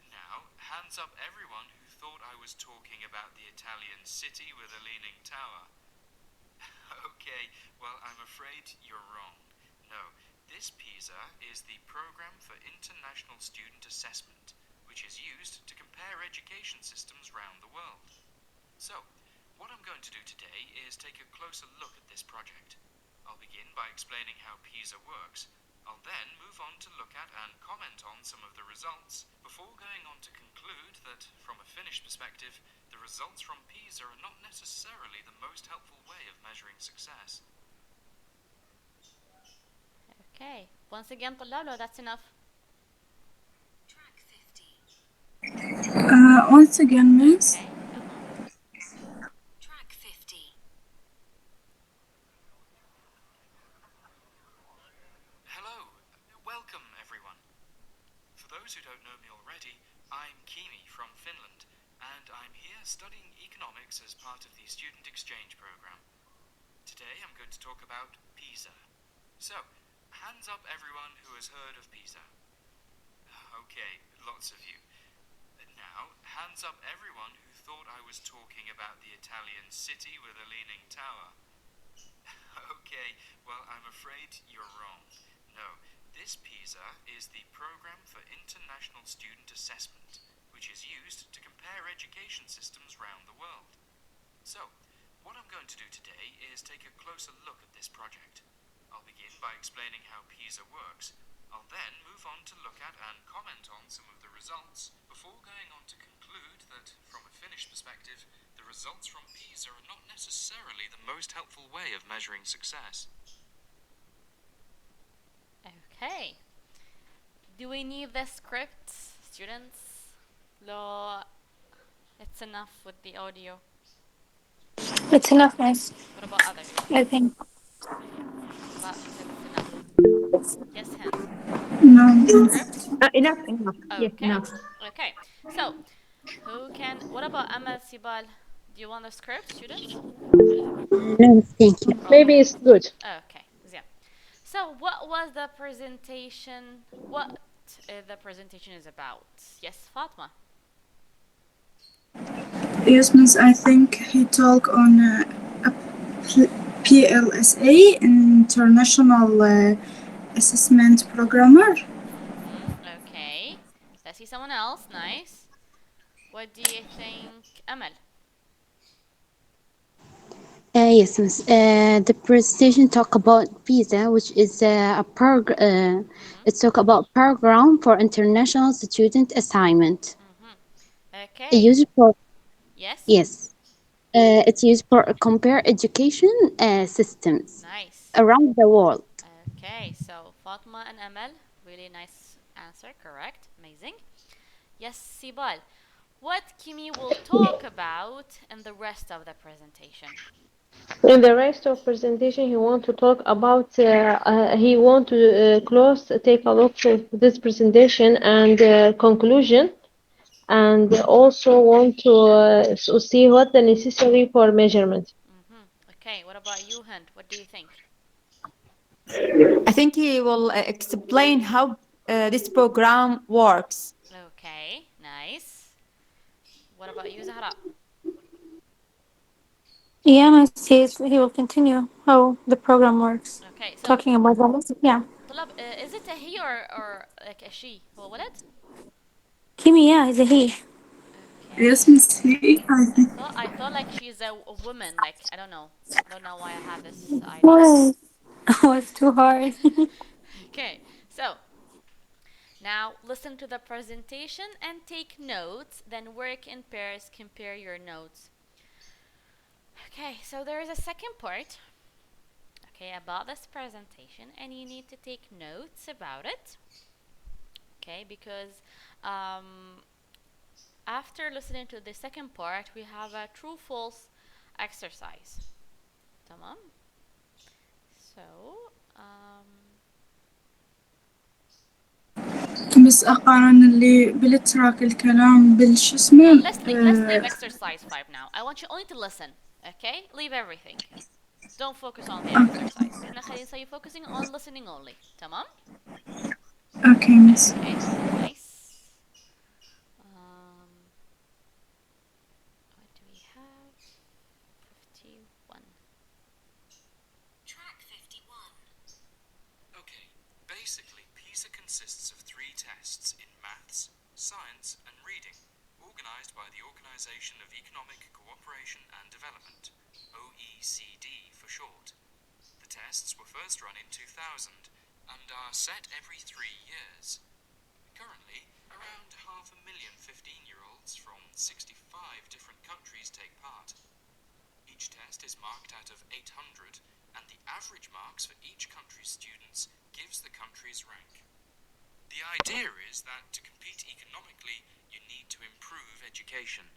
Now, hands up everyone who thought I was talking about the Italian city with a leaning tower. Okay, well, I'm afraid you're wrong. No, this PISA is the Program for International Student Assessment, which is used to compare education systems around the world. So, what I'm going to do today is take a closer look at this project. I'll begin by explaining how PISA works. I'll then move on to look at and comment on some of the results, before going on to conclude that, from a Finnish perspective, the results from PISA are not necessarily the most helpful way of measuring success. Okay. Once again, طلاب, لو that's enough. Once again, Miss. Okay, تمام. Hello, welcome everyone. For those who don't know me already, I'm Kimi from Finland, and I'm here studying economics as part of the student exchange program. Today I'm going to talk about PISA. So, hands up everyone who has heard of PISA. Okay, lots of you. Now, hands up everyone who thought I was talking about the Italian city with a leaning tower. Okay, well, I'm afraid you're wrong. No, this PISA is the Program for International Student Assessment, which is used to compare education systems around the world. So, what I'm going to do today is take a closer look at this project. I'll begin by explaining how PISA works. I'll then move on to look at and comment on some of the results before going on to conclude that, from a Finnish perspective, the results from PISA are not necessarily the most helpful way of measuring success. Okay. Do we need the script, students? No, it's enough with the audio. It's enough, miss. What about others? I think. But she said it's enough. Yes, Hind. No. Script? Enough. Yes, Okay. enough. Okay. So, who can? What about Amal Sibal? Do you want the script, students? No, thank you. Maybe it's good. Okay. Yeah. So, what was the presentation? What the presentation is about? Yes, Fatma. Yes, miss. I think he talked on a PLSA, International Assessment Programmer. Okay. Let's see someone else. Nice. What do you think, Amal? Yes, miss. The presentation talk about PISA, which is it's talk about program for international student assignment. Okay. Used for Yes. yes, it's used for compare education systems Nice. around the world. Okay. So Fatma and Amal, really nice answer. Correct. Amazing. Yes, Sibal. What Kimi will talk about in the rest of the presentation? In the rest of presentation, he want to talk about. He want to take a look at this presentation and conclusion, and also want to see what the necessary for measurement. Okay. What about you, Hind? What do you think? I think he will explain how this program works. Okay. Nice. What about you, Zahra? Yeah, miss. He will continue how the program works. Okay. So, Talking about that. Yeah. طلاب, is it a he or like a she? هو ولد? Kimi, yeah, is a he. Okay. Yes, miss. I thought like she's a woman. Like I don't know. I don't know why I have this idea. What? Oh, it's too hard. Okay. So now listen to the presentation and take notes. Then work in pairs. Compare your notes. Okay. So there is a second part. Okay, about this presentation, and you need to take notes about it. Okay, because after listening to the second part, we have a true-false exercise. تمام. So, بس أقارن اللي بالتراك الكلام بالشو اسمه. let's leave exercise 5 now. I want you only to listen. Okay, leave everything. Don't focus on the exercise. احنا خلينا نسوي focusing on listening only. تمام. Okay, miss. Okay, nice. What do we have? 51. Track 51. Okay, basically, PISA consists of 3 tests in maths, science, and reading, organized by the Organization of Economic Cooperation and Development, OECD for short. The tests were first run in 2000 and are set every 3 years. Currently, around 500,000 15-year-olds from 65 different countries take part. Each test is marked out of 800, and the average marks for each country's students gives the country's rank. The idea is that to compete economically, you need to improve education.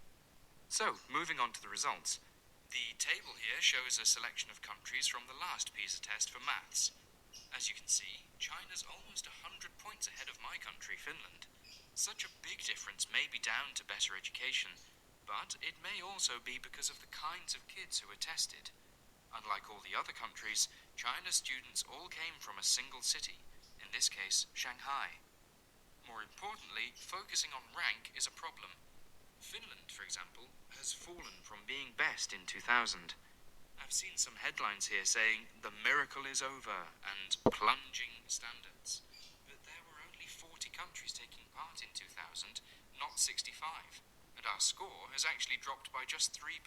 So, moving on to the results. The table here shows a selection of countries from the last PISA test for maths. As you can see, China's almost 100 points ahead of my country, Finland. Such a big difference may be down to better education, but it may also be because of the kinds of kids who are tested. Unlike all the other countries, China's students all came from a single city, in this case, Shanghai. More importantly, focusing on rank is a problem. Finland, for example, has fallen from being best in 2000. I've seen some headlines here saying the miracle is over and plunging standards. But there were only 40 countries taking part in 2000, not 65. And our score has actually dropped by just 3%,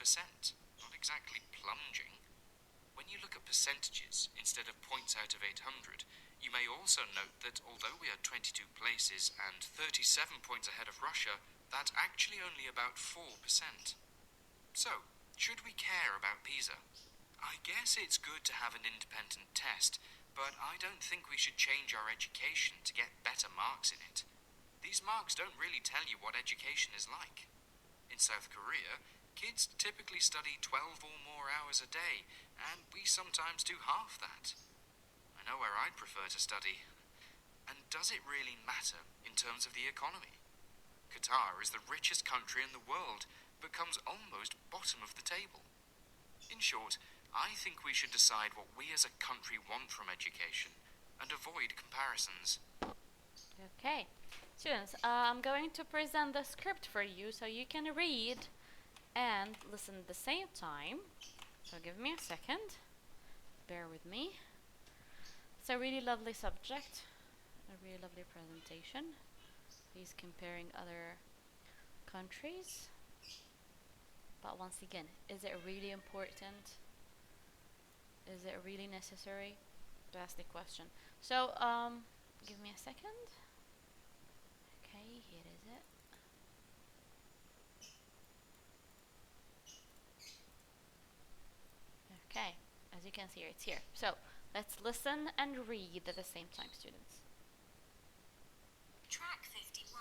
not exactly plunging. When you look at percentages instead of points out of 800, you may also note that although we are 22 places and 37 points ahead of Russia, that's actually only about 4%. So, should we care about PISA? I guess it's good to have an independent test, but I don't think we should change our education to get better marks in it. These marks don't really tell you what education is like. In South Korea, kids typically study 12 or more hours a day, and we sometimes do half that. I know where I'd prefer to study. And does it really matter in terms of the economy? Qatar is the richest country in the world, but comes almost bottom of the table. In short, I think we should decide what we as a country want from education and avoid comparisons. Okay. Students, I'm going to present the script for you so you can read and listen at the same time. So give me a second. Bear with me. It's a really lovely subject, a really lovely presentation. He's comparing other countries. But once again, is it really important? Is it really necessary? That's the question. So, give me a second. Okay, here is it. Okay, as you can see, it's here. So, let's listen and read at the same time, students. Track 51.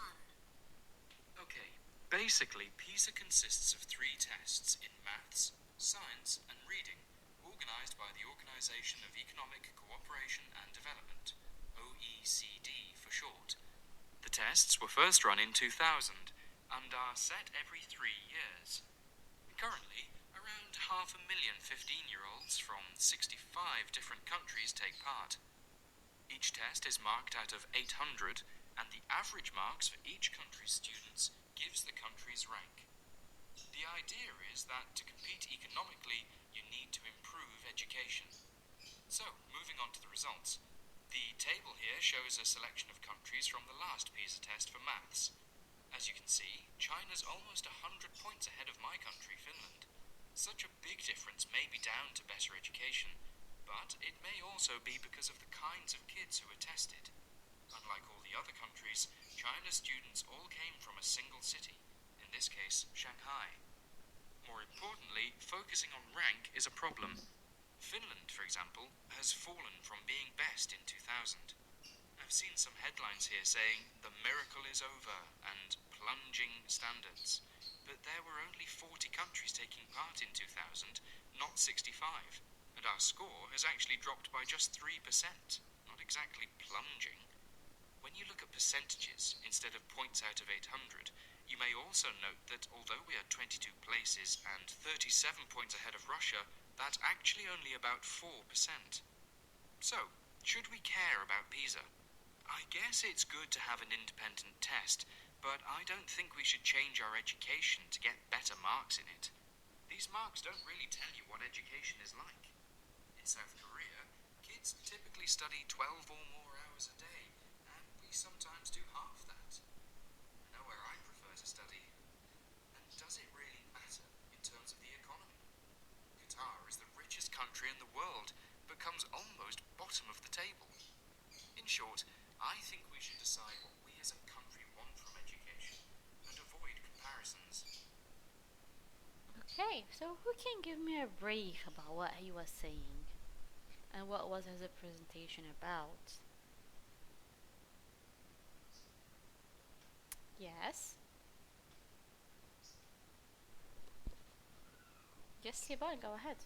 Okay, basically, PISA consists of 3 tests in maths, science, and reading, organised by the Organisation of Economic Cooperation and Development, OECD for short. The tests were first run in 2000 and are set every 3 years. Currently, around 500,000 15-year-olds from 65 different countries take part. Each test is marked out of 800, and the average marks for each country's students gives the country's rank. The idea is that to compete economically, you need to improve education. So, moving on to the results. The table here shows a selection of countries from the last PISA test for maths. As you can see, China's almost 100 points ahead of my country, Finland. Such a big difference may be down to better education, but it may also be because of the kinds of kids who are tested. Unlike all the other countries, China's students all came from a single city, in this case, Shanghai. More importantly, focusing on rank is a problem. Finland, for example, has fallen from being best in 2000. I've seen some headlines here saying the miracle is over and plunging standards. But there were only 40 countries taking part in 2000, not 65. And our score has actually dropped by just 3%, not exactly plunging. When you look at percentages instead of points out of 800, you may also note that although we are 22 places and 37 points ahead of Russia, that's actually only about 4%. So, should we care about PISA? I guess it's good to have an independent test, but I don't think we should change our education to get better marks in it. These marks don't really tell you what education is like. In South Korea, kids typically study 12 or more hours a day, and we sometimes do half that. I know where I prefer to study. And does it really matter in terms of the economy? Qatar is the richest country in the world, but comes almost bottom of the table. In short, I think we should decide what we as a country want from education and avoid comparisons. Okay, so who can give me a brief about what he was saying? And what was his presentation about? Yes? Yes, Siobhan, go ahead.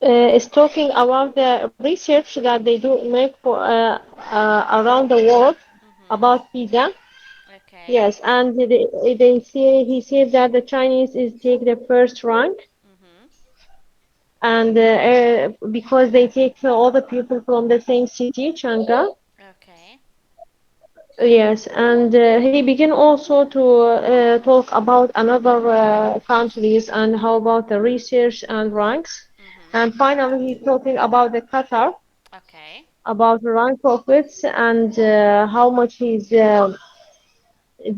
is talking about the research that they do make for around the world Mm-hmm. about pizza. Okay. Yes, and they say he said that the Chinese is take the first rank, Mm-hmm. and because they take all the people from the same city, Chang'an. Okay. Yes, and he began also to talk about another countries and how about the research and ranks. Mm-hmm. And finally, he's talking about the Qatar, Okay. about the rank profits and how much his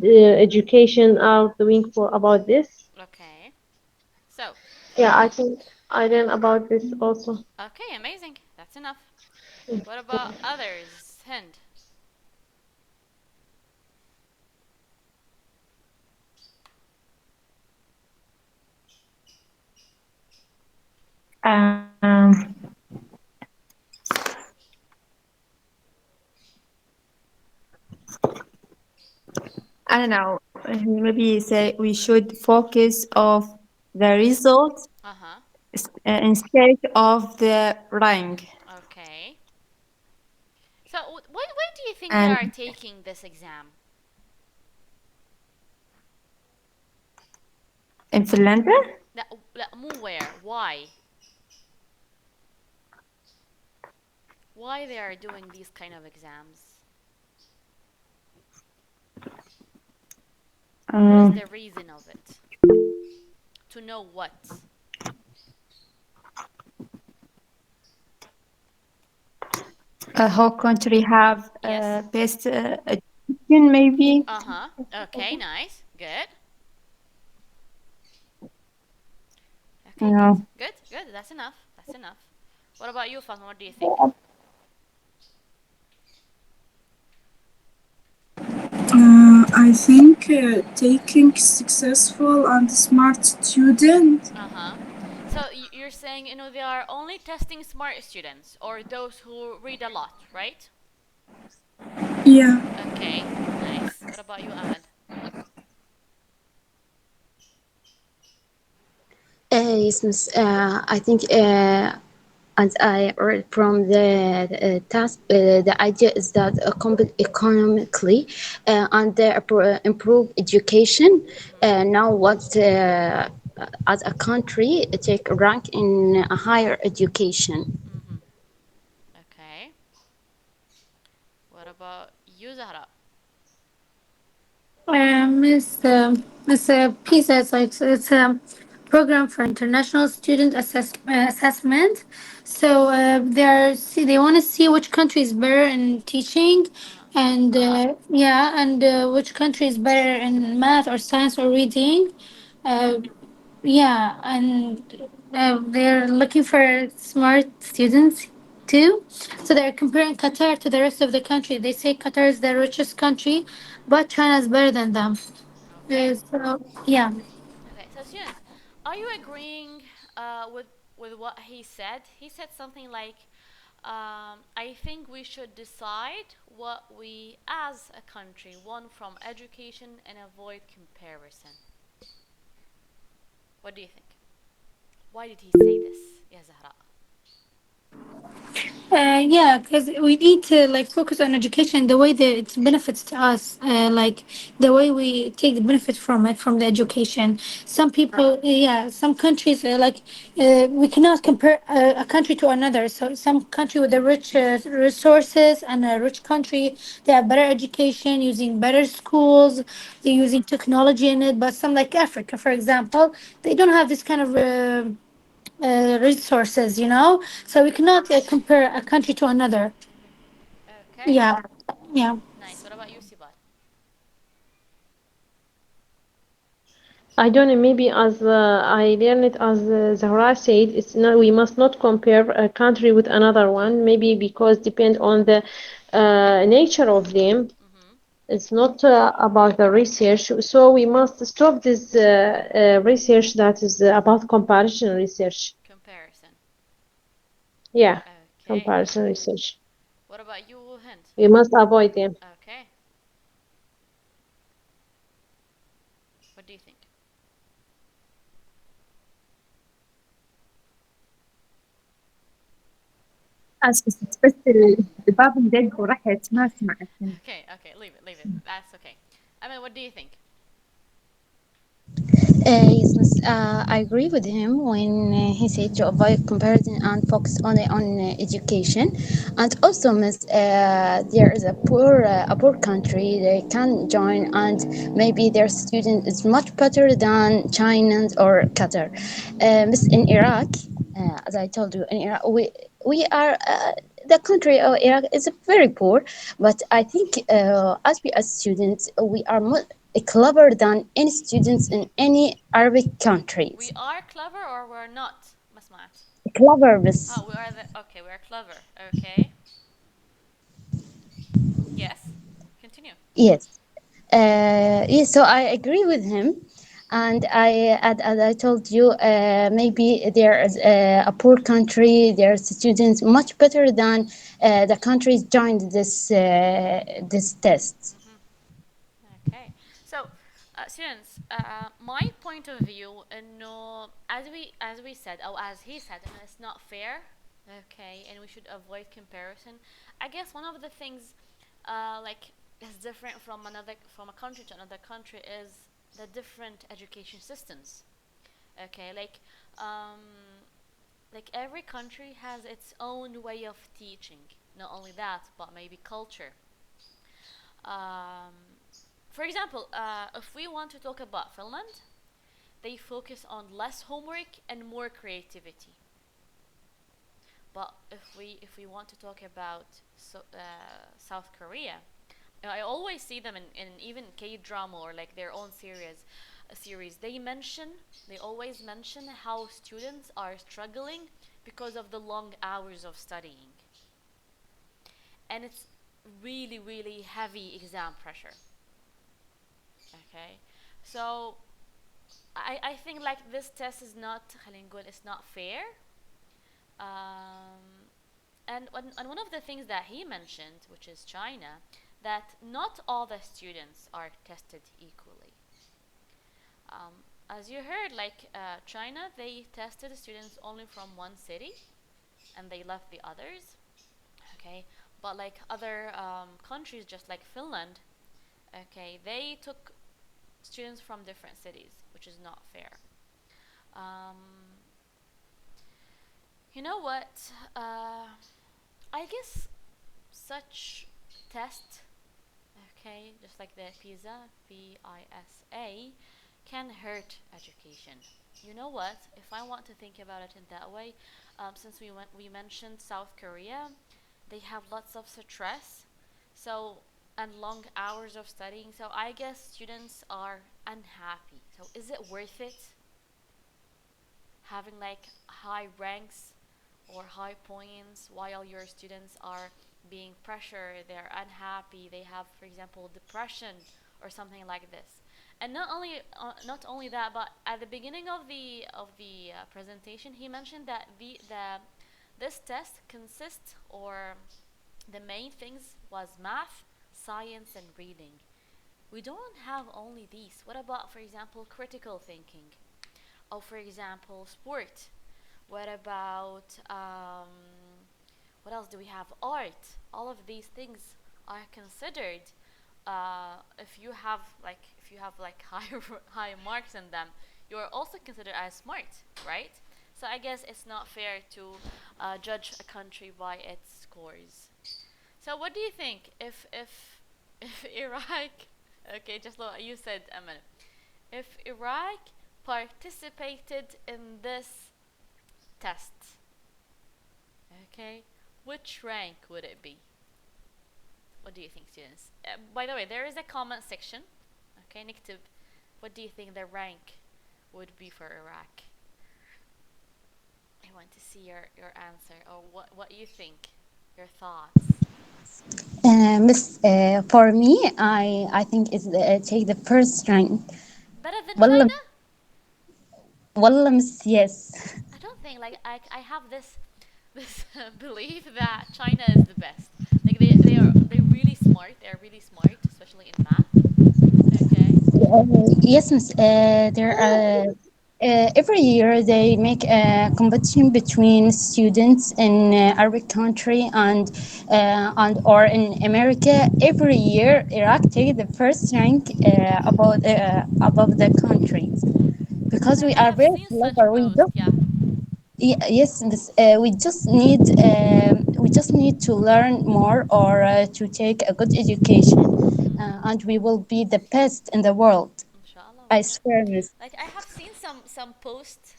education are doing for about this. Okay. So, Yeah, I think I learned about this also. okay, amazing. That's enough. What about others? Hind. Um, I don't know. Maybe say we should focus of the results Uh-huh. instead of the rank. Okay. So, why do you think they And are taking this exam? in Finland, لا لا مو where. Why? Why they are doing these kind of exams? What is um, the reason of it? To know what? a whole country have Yes. best education, maybe. Uh-huh. Okay, nice. Good. Okay, good. No. Good. Good. That's enough. That's enough. What about you, Fatma? What do you think? I think taking successful and smart student. Uh-huh. So you're saying, they are only testing smart students or those who read a lot, right? Yeah. Okay, nice. What about you, Amal? Yes, miss. I think, as I read from the task, the idea is that economically and the improve education. Mm-hmm. Now, what as a country take rank in a higher education? Mm-hmm. Okay. What about you, Zahra? Miss PISA, it's a program for international student assessment. So they want to see which country is better in teaching, Uh-huh. and yeah, and which country is better in math or science or reading. Uh, yeah, and they're looking for smart students Mm-hmm. too. So they're comparing Qatar to the rest of the country. They say Qatar is the richest country, but China is better than them. Okay. So yeah. Okay. So students, are you agreeing with what he said? He said something like, "I think we should decide what we, as a country, want from education and avoid comparison." What do you think? Why did he say this? Yeah, Zahra. Yeah, because we need to like focus on education the way that it benefits to us, like the way we take the benefit from it from the education. Some people, yeah, some countries we cannot compare a country to another. So some country with the rich resources and a rich country, they have better education, using better schools, they're using technology in it. But some like Africa, for example, they don't have this kind of. Resources, so we Mm-hmm. cannot compare a country to another. Okay. Yeah, yeah. Nice. What about you, Sibat? I don't know, maybe as I learned it as Zahra said, it's not, we must not compare a country with another one, maybe because depend on the nature of them. Mm-hmm. It's not about the research, so we must stop this research that is about comparison research. Comparison. Yeah, Okay. comparison research. What about you, Hind? We must avoid them. Okay. What do you think? اسف بس الباب مدق ورحت ما سمعت. Okay, okay, leave it. That's okay. I mean, what do you think? Yes, miss, I agree with him when he said to avoid comparison and focus only on education. And also, miss, there is a poor country they can join, and maybe their student is much better than China or Qatar. Miss, in Iraq, as I told you, in Iraq we are. The country of Iraq is very poor, but I think as we as students, we are clever than any students in any Arabic We countries. are clever or we're not, Masmat? Clever, miss. Oh, we are the okay. We are clever. Okay. Yes. Continue. Yes. Yes, so I agree with him. And as I told you, maybe there is a poor country, there are students much better than the countries joined this test. Okay. So, students, my point of view, no, as we said, or as he said, and it's not fair. Okay, and we should avoid comparison. I guess one of the things, like, is different from a country to another country is the different education systems. Okay, like every country has its own way of teaching. Not only that, but maybe culture. Um, for example, if we want to talk about Finland, they focus on less homework and more creativity. But if we want to talk about South Korea, I always see them in even K drama or like their own series. They always mention how students are struggling because of the long hours of studying, and it's really really heavy exam pressure. Okay, so I think like this test is not خلينا نقول it's not fair. Um, and one of the things that he mentioned, which is China, that not all the students are tested equally. As you heard, like China, they tested students only from one city, and they left the others. Okay, but like other countries, just like Finland, okay, they took students from different cities, which is not fair. Um, you know what? I guess such test, okay, just like the PISA, can hurt education. You know what? If I want to think about it in that way, since we mentioned South Korea, they have lots of stress, so and long hours of studying. So I guess students are unhappy. So is it worth it having like high ranks or high points while your students are being pressured, they're unhappy, they have, for example, depression or something like this? And not only that, but at the beginning of the presentation, he mentioned that the this test consists, or the main things was math, science, and reading. We don't have only these. What about, for example, critical thinking? Or, for example, sport? What about, what else do we have? Art. All of these things are considered. If you have like high marks in them, you are also considered as smart, right? So I guess it's not fair to judge a country by its scores. So what do you think if Iraq, okay, just like you said, Aman, if Iraq participated in this test, okay, which rank would it be? What do you think, students? By the way, there is a comment section. Okay, نكتب. What do you think the rank would be for Iraq? I want to see your answer, or what you think, your thoughts. Miss, for me, I think it's take the first rank. Better than والله China? والله miss, yes. I don't think, like, I have this belief that China is the best. Like they're really smart. They're really smart, especially in math. Okay. Yes, miss. There. Every year they make a competition between students in Arabic country and or in America. Every year, Iraq take the first rank above the countries because we I are have very seen such clever. posts. Yeah. Yes, we just need to learn more or to take a good education, and we will be the best in the world. Inshallah, I why not? swear, Miss. Like I have seen some posts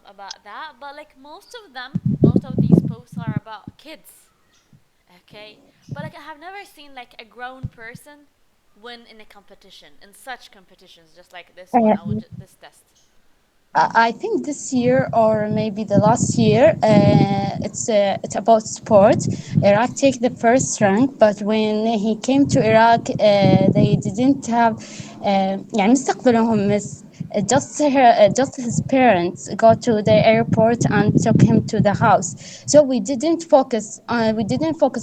about that, but like most of these posts are about kids. Okay, but like I have never seen like a grown person win in a competition in such competitions, just like this one. Uh, This test. I think this year or maybe the last year, it's about sport. Iraq take the first rank, but when he came to Iraq, they didn't have يعني مستقبلهم مس just his parents go to the airport and took him to the house. So we didn't focus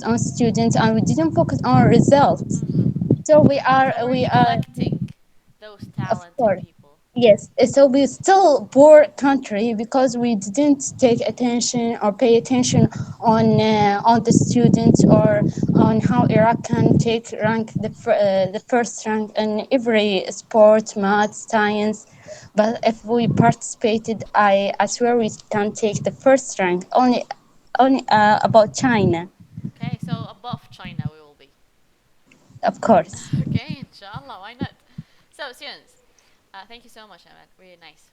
on students and we didn't focus on results. So So we're we are neglecting those of talented course. people. Yes, so we're still poor country because we didn't take attention or pay attention on the students or on how Iraq can take rank the first rank in every sport, math, science. But if we participated, I swear we can take the first rank. Only about China, Okay, so above China we will be. of course. Okay, inshallah, why not? So, students, thank you so much, Ahmed. Really nice.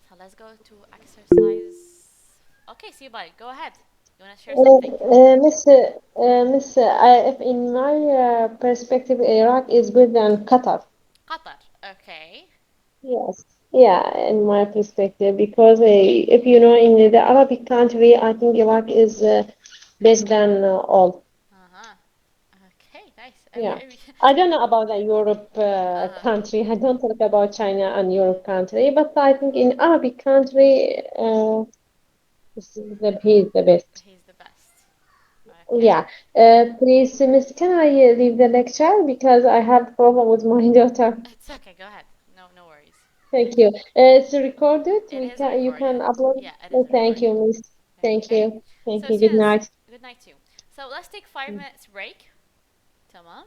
So let's go to exercise. Okay, Sibai, go ahead. You wanna share something? If in my perspective, Iraq is good than Qatar. Qatar. Okay. Yes, yeah, in my perspective, because if you know, in the Arabic country, I think Iraq is best than all. Uh huh. Okay, nice. Yeah, I don't know about the Europe Uh huh. country. I don't talk about China and Europe country, but I think in Arabic country, he's the best. He's the best. Okay. Yeah. Please, Miss, can I leave the lecture because I have problem with my daughter. It's okay. Go ahead. No, no worries. Thank you. It's recorded. It is You can recorded. upload. Yeah, it is Thank you, recorded. Miss. Thank Okay. you. Thank So, you. Good students, night. good night to you. So let's take 5 minutes break. Tamam.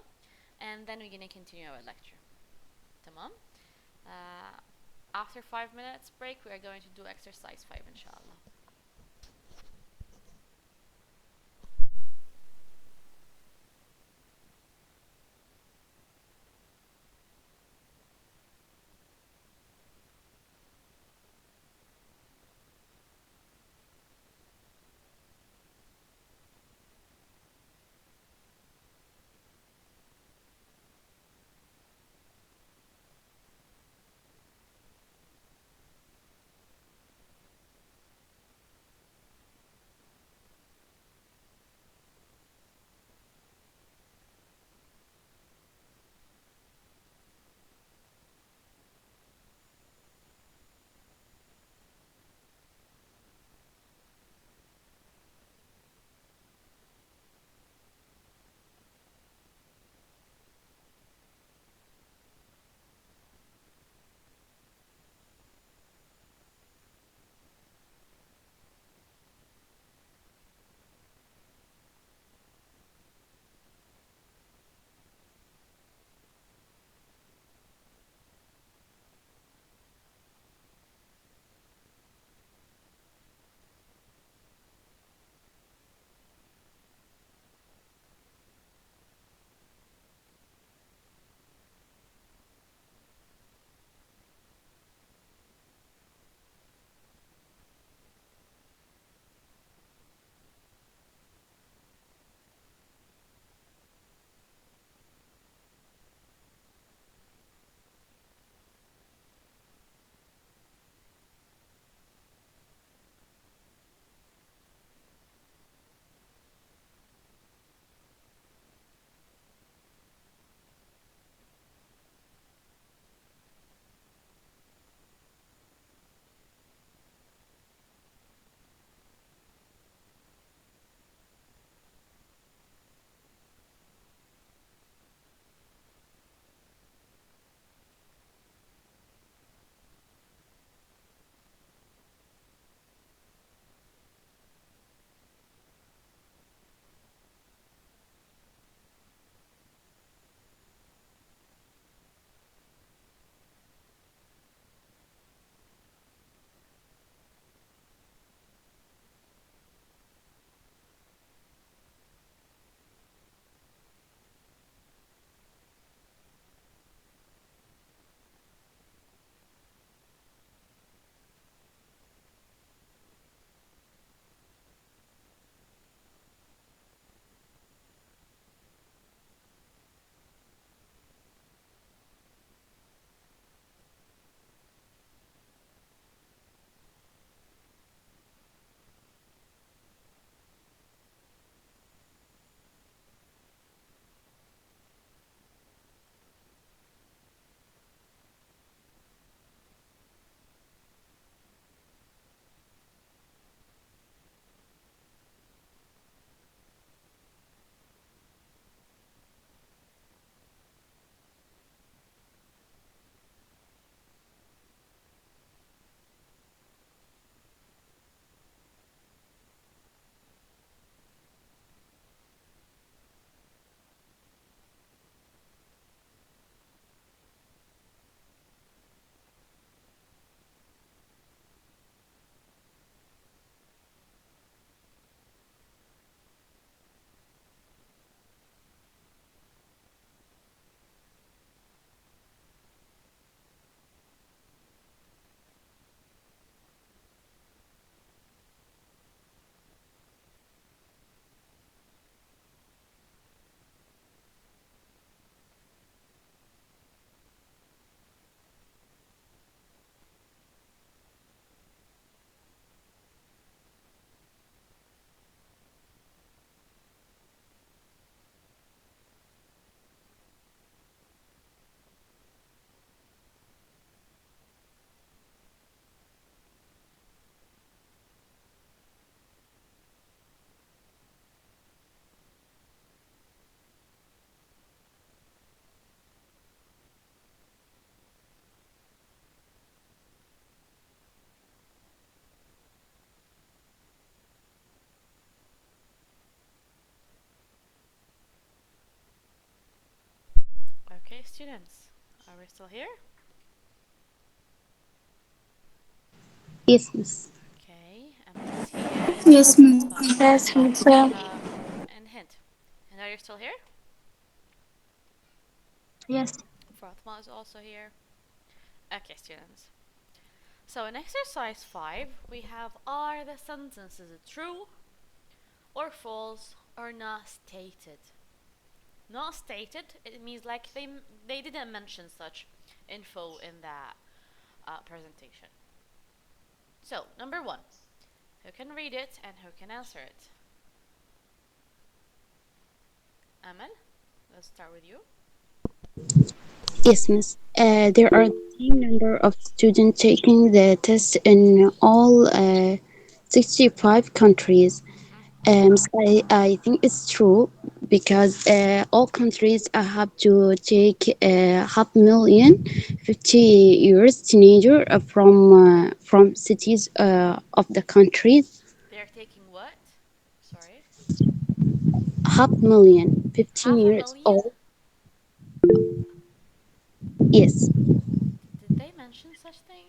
And then we're gonna continue our lecture. Tamam. Uh, After 5 minutes break, we are going to do exercise 5, inshallah. students, are we still here? Yes, miss. Okay, Amal is here. Yes, miss. Fatma Yes, me too. and Hind. And are you still here? Yes. Fatma is also here. Okay, students. So in exercise 5, we have are the sentences true or false or not stated? Not stated, it means like they didn't mention such info in that presentation. So, number 1, who can read it and who can answer it? Amal, let's start with you. Yes, miss. There are the same number of students taking the test in all 65 countries. So I think it's true because all countries have to take half million 50 years teenager from cities of the countries. They're taking what? Sorry. Half million 15 Half a years million? old. Yes. Did they mention such thing?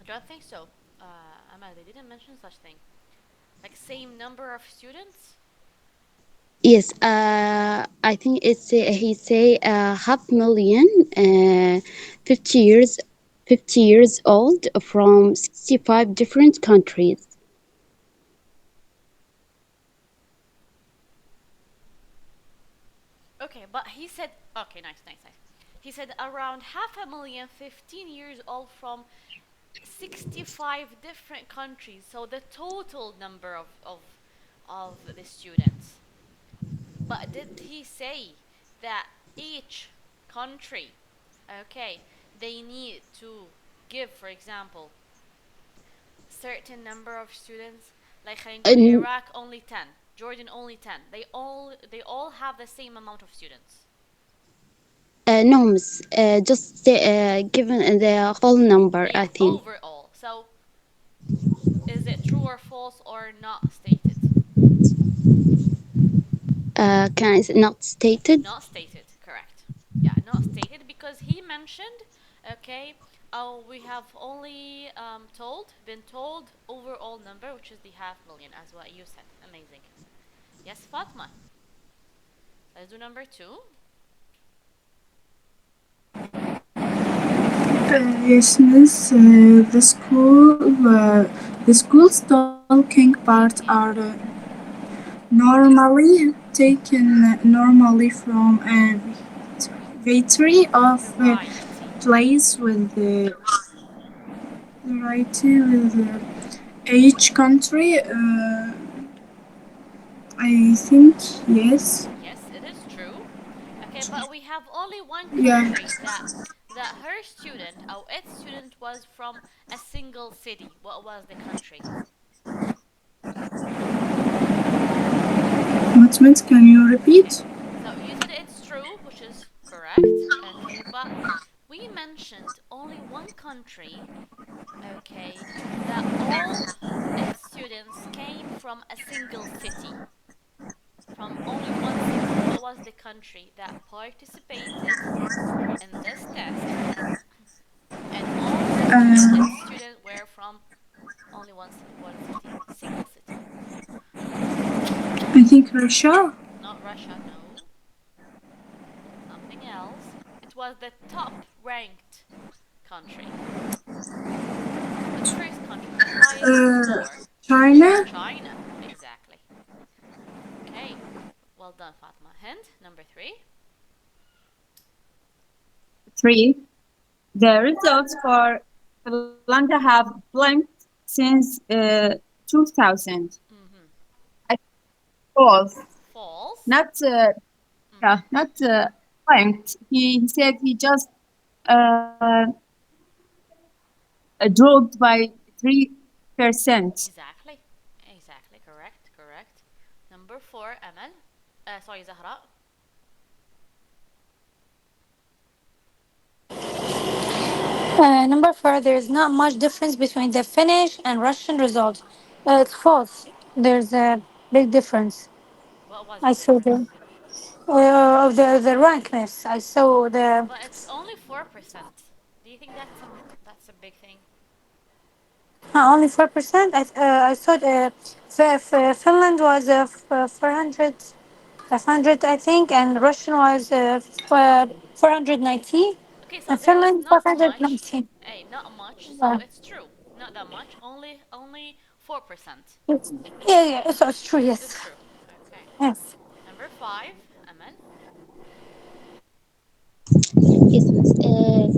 I don't think so. Amal, they didn't mention such thing. Like same number of students? Yes, I think it's he say half million, 50 years, 50 years old from 65 different countries. Okay, but he said, okay, nice. He said around half a million, 15 years old from 65 different countries. So the total number of the students. But did he say that each country, okay, they need to give, for example, certain number of students? Like خلينا نقول Uh, Iraq only 10, Jordan only 10. They all have the same amount of students. no, miss, just given the whole number, Yeah, I think. overall. So is it true or false or not stated? Can is it not stated? Not stated, correct. Yeah, not stated because he mentioned, okay, oh, we have only been told overall number, which is the half million, as what you said. Amazing. Yes, Fatma. Let's do number 2. Yes, miss. The school's talking part are normally from a variety of Variety. place with the variety with each country. I think yes. Yes, it is true. Okay, but we have only one Yeah. country that her student or its student was from a single city. What was the country? What meant? Can you Okay, repeat? so you said it's true, which is correct. Okay, but we mentioned only one country, okay, that all its students came from a single city, from only one city. What was the country that participated in this test and all Uh, its students were from only one city, single city? I think Russia. Not Russia, no. Something else. It was the top ranked country. The first country with the highest Uh, score. China. China, exactly. Okay, well done, Fatma. Hint number 3. 3. The results for Finland have blinked since 2000. Mm-hmm. I false. False. Not Mm-hmm. not blinked. He said he just uh, dropped by 3%. Exactly. Exactly. Correct. Number 4, Amal. Sorry, Zahra. Number 4, there's not much difference between the Finnish and Russian results. It's false. There's a big difference. What was I the saw there. difference? of the rankness. I saw the But it's only 4%. Do you think that's a big thing? only 4%. I thought Finland was 400, 500, I think, and Russian was 490, Okay, so and there was Finland not much. 519. Hey, not much. So Yeah, it's true. Not that much. Only 4%. yeah, so it's true. This is Yes, true. Okay. yes. Number 5, Aman. Yes, miss.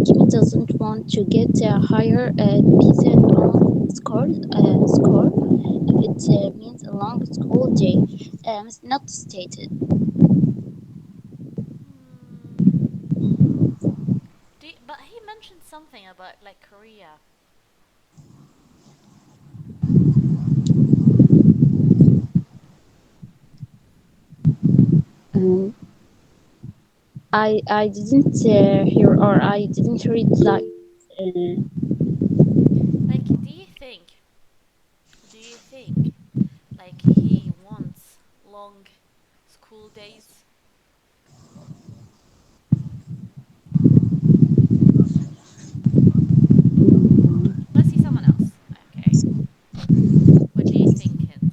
Kimi doesn't want to get a higher PISA score if it means a long school day. It's not stated. Hmm. But he mentioned something about like Korea. Um, I didn't hear or I didn't read like. Uh, Like, do you think like he wants long school days? Let's see someone else. Okay. What do you think, Hind?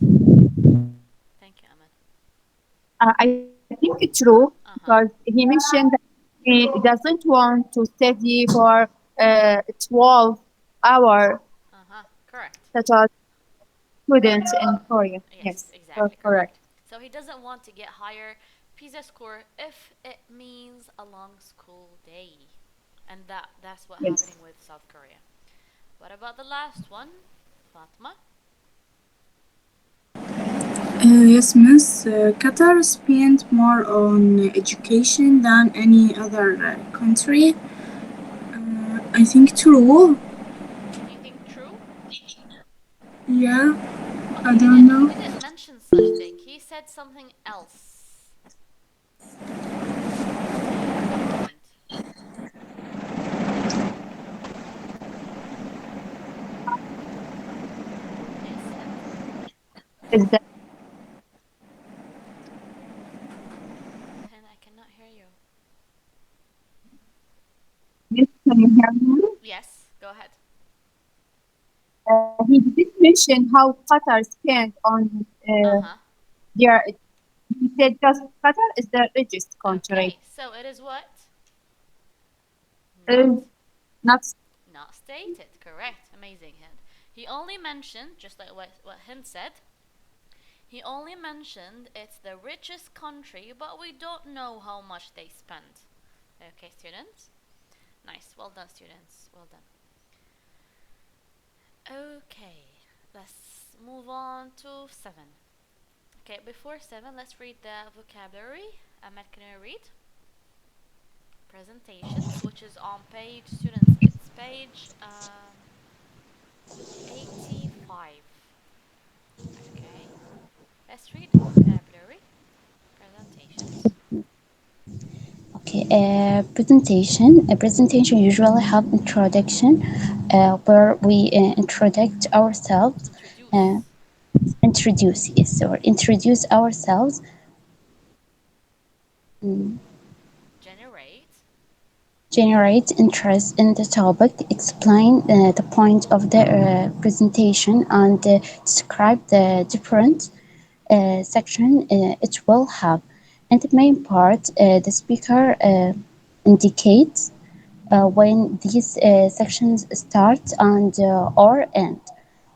Thank you, Aman. I think it's true Uh because huh. he mentioned that he doesn't want to study for 12 hours Uh huh. Correct. such as students in Korea. Yes, Yes, exactly that's correct. correct. So he doesn't want to get higher PISA score if it means a long school day. And that's what happening Yes. with South Korea. What about the last one? Fatma? Yes, miss. Qatar spent more on education than any other country. I think true. Do you think true? Yeah, But I don't know. he didn't mention such thing. He said something else. What do you think, Hind? Yes, Hind. Is that Hind, I cannot hear you. yes? Can you hear me? Yes, go ahead. He did mention how Qatar spent on Uh-huh. their. He said just Qatar is the richest country. Okay, so it is what? Is Not not not stated. Correct. Amazing, Hind. He only mentioned, just like what Hind said, he only mentioned it's the richest country, but we don't know how much they spend. Okay, students? Nice. Well done, students. Well done. Okay, let's move on to 7. Okay, before 7, let's read the vocabulary. Ahmed, can you read? Presentations, which is on page, students, it's page 85. Okay, let's read vocabulary. Presentations. Okay, presentation. A presentation usually have introduction, where we introduce ourselves. Uh, Introduce. introduce, yes, or introduce ourselves. mm, Generate. Generate interest in the topic, explain the point of the presentation, and describe the different section it will have. In the main part, the speaker indicates when these sections start and or end.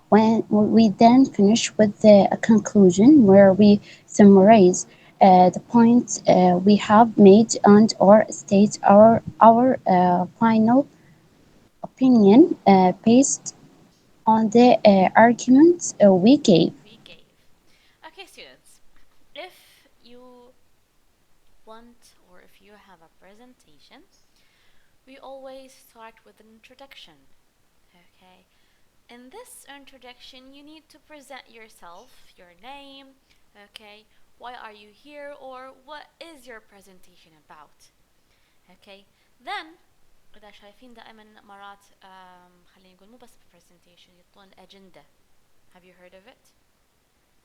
When we then finish with a conclusion where we summarize the points we have made and or state our final opinion based on the arguments we gave. We gave. Okay, students, if you want or if you have a presentation, we always start with an introduction. Okay, in this introduction, you need to present yourself, your name, okay, why are you here, or what is your presentation about. Okay, then إذا شايفين دائما مرات خلينا نقول مو بس presentation يحطون agenda. Have you heard of it?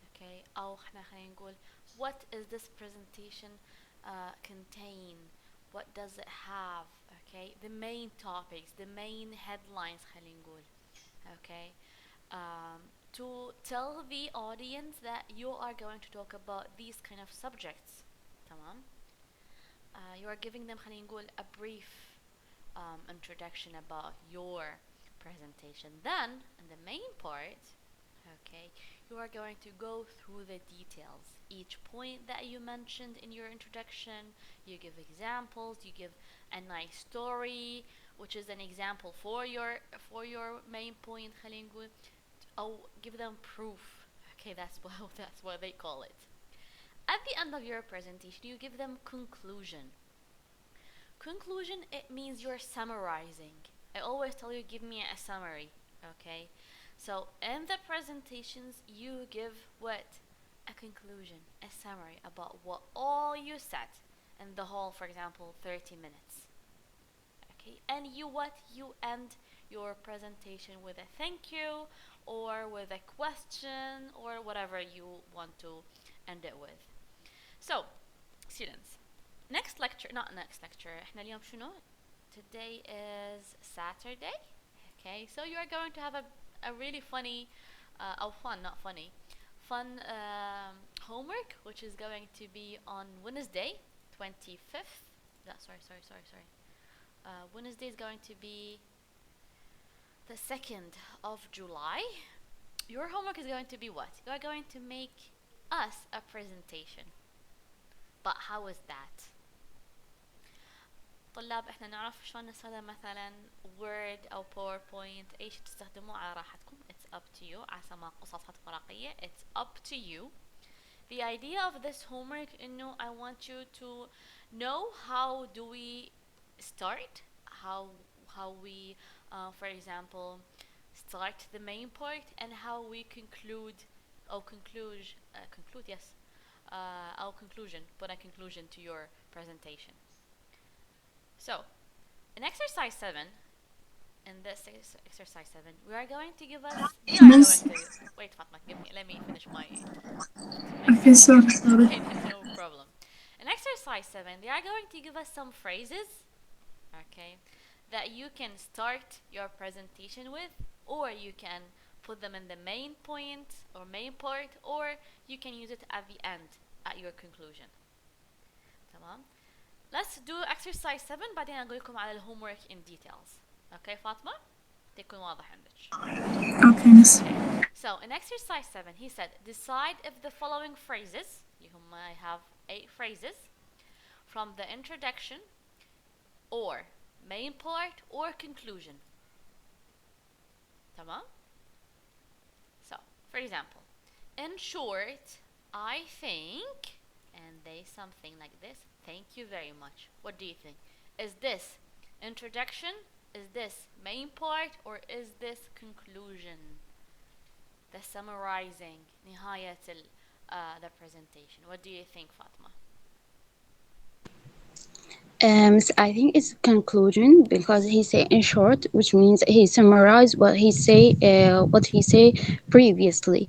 Okay, أو احنا خلينا نقول what is this presentation contain? What does it have? Okay, the main topics, the main headlines خلينا نقول. Okay, to tell the audience that you are going to talk about these kind of subjects. تمام. You are giving them خلينا نقول a brief introduction about your presentation. Then, in the main part, okay, you are going to go through the details. Each point that you mentioned in your introduction, you give examples, you give a nice story, which is an example for your main point. خلينا نقول, oh, give them proof. Okay, that's what they call it. At the end of your presentation, you give them conclusion. Conclusion, it means you're summarizing. I always tell you, give me a summary. Okay, so in the presentations, you give what? A conclusion, a summary about what all you said in the whole, for example, 30 minutes. Okay, and you end your presentation with a thank you or with a question or whatever you want to end it with. So, students, next lecture, not next lecture, احنا اليوم شنو? Today is Saturday. Okay, so you are going to have a really funny, not funny, fun homework, which is going to be on Wednesday, 25th. No, sorry. Wednesday is going to be the 2nd of July. Your homework is going to be what? You are going to make us a presentation. But how is that? طلاب احنا نعرف شلون نستخدم مثلا وورد او باوربوينت اي شيء تستخدموه على راحتكم. It's up to you. عسى ما قصصات ورقية. It's up to you. The idea of this homework انه I want you to know how do we start, how we for example start the main part and how we conclude yes, our conclusion, put a conclusion to your presentation. So, in exercise 7, in this exercise 7, we are going to give us... Miss. Wait, Fatma, let me finish my... Okay, sorry. Okay, no problem. In exercise 7, they are going to give us some phrases, okay, that you can start your presentation with, or you can put them in the main point or main part, or you can use it at the end, at your conclusion. تمام. Let's do exercise 7 بعدين أقول لكم على الهومورك in details. Okay, فاطمة? تكون واضح عندك. Okay, miss. So, in exercise 7, he said, decide if the following phrases, you might have 8 phrases, from the introduction, or main part, or conclusion. تمام? So, for example, in short, I think, and they something like this, thank you very much. What do you think? Is this introduction? Is this main part? Or is this conclusion? The summarizing, نهاية the presentation. What do you think, Fatma? So I think it's conclusion because he say in short, which means he summarized what he say previously,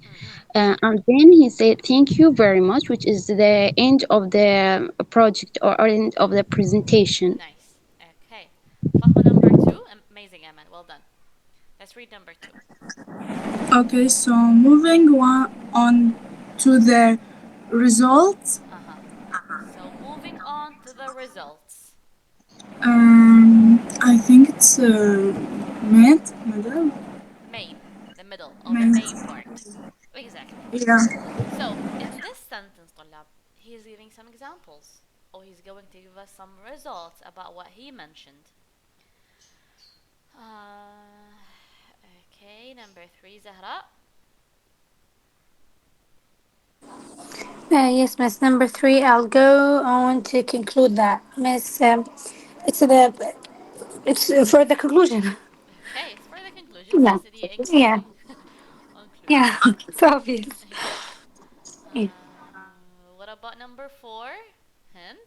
and then he said thank you very much, which is the end of the project or end of the presentation. Nice. Okay. Fatma, number 2. Amazing, Aman. Well done. Let's read number 2. Okay, so moving on to the results. So moving on to the results. I think it's middle. Main, the middle of the main part. Exactly. Yeah. So in this sentence, طلاب, he's giving some examples, or he's going to give us some results about what he mentioned. Okay, number 3, Zahra. Yes, Miss. Number 3, I'll go on to conclude that, Miss. It's for the conclusion. Okay, it's for the conclusion. Yeah, Yes, the yeah, including. Including. yeah. It's obvious. Yes. Yeah. What about number 4? Hint.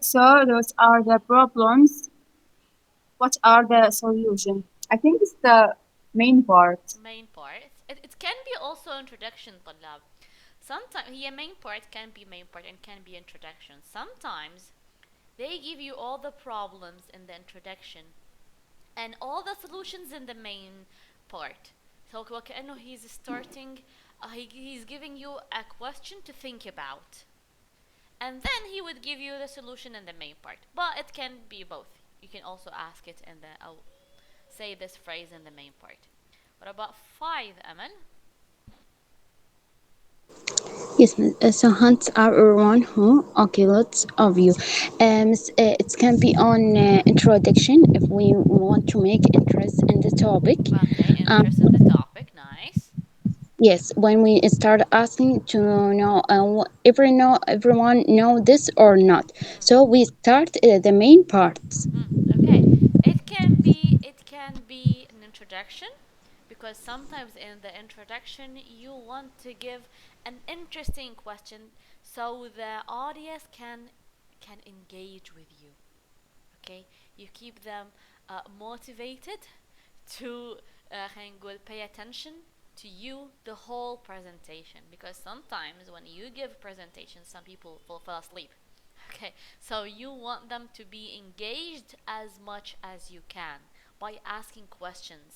So those are the problems. What are the solutions? I think it's the main part. Main part. It can be also introduction, طلاب. Sometimes the main part can be main part and can be introduction. Sometimes they give you all the problems in the introduction and all the solutions in the main part. So وكأنه he's starting he's giving you a question to think about, and then he would give you the solution in the main part. But it can be both. You can also ask it in the say this phrase in the main part. What about 5, Amal? Yes, miss. So hunts are around who? Okay, lots of you. It can be on introduction if we want to make interest in the topic. Okay, Um, interest in the topic. Nice. yes, when we start asking to know, everyone know this or not. So we start the main parts. Okay, it can be an introduction, because sometimes in the introduction you want to give an interesting question so the audience can engage with you. Okay, you keep them motivated to خلينا نقول pay attention to you the whole presentation, because sometimes when you give presentations some people fall asleep. Okay, so you want them to be engaged as much as you can by asking questions,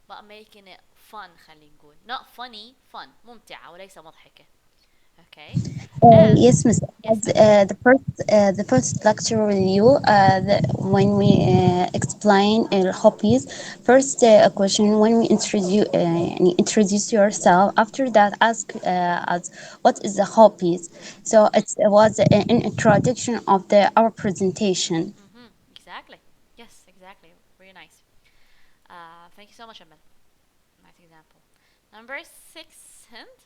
but making it fun. خلينا نقول not funny, fun ممتعة وليس مضحكة. Okay, and Yes, Miss. yes, As, Amal. the first lecture with you, when we explain hobbies, first a question when we introduce yourself. After that, ask us what is the hobbies. So it was an introduction of the our presentation. Exactly. Yes, exactly. Very nice. Thank you so much, Amal. Nice example. Number 6, hint.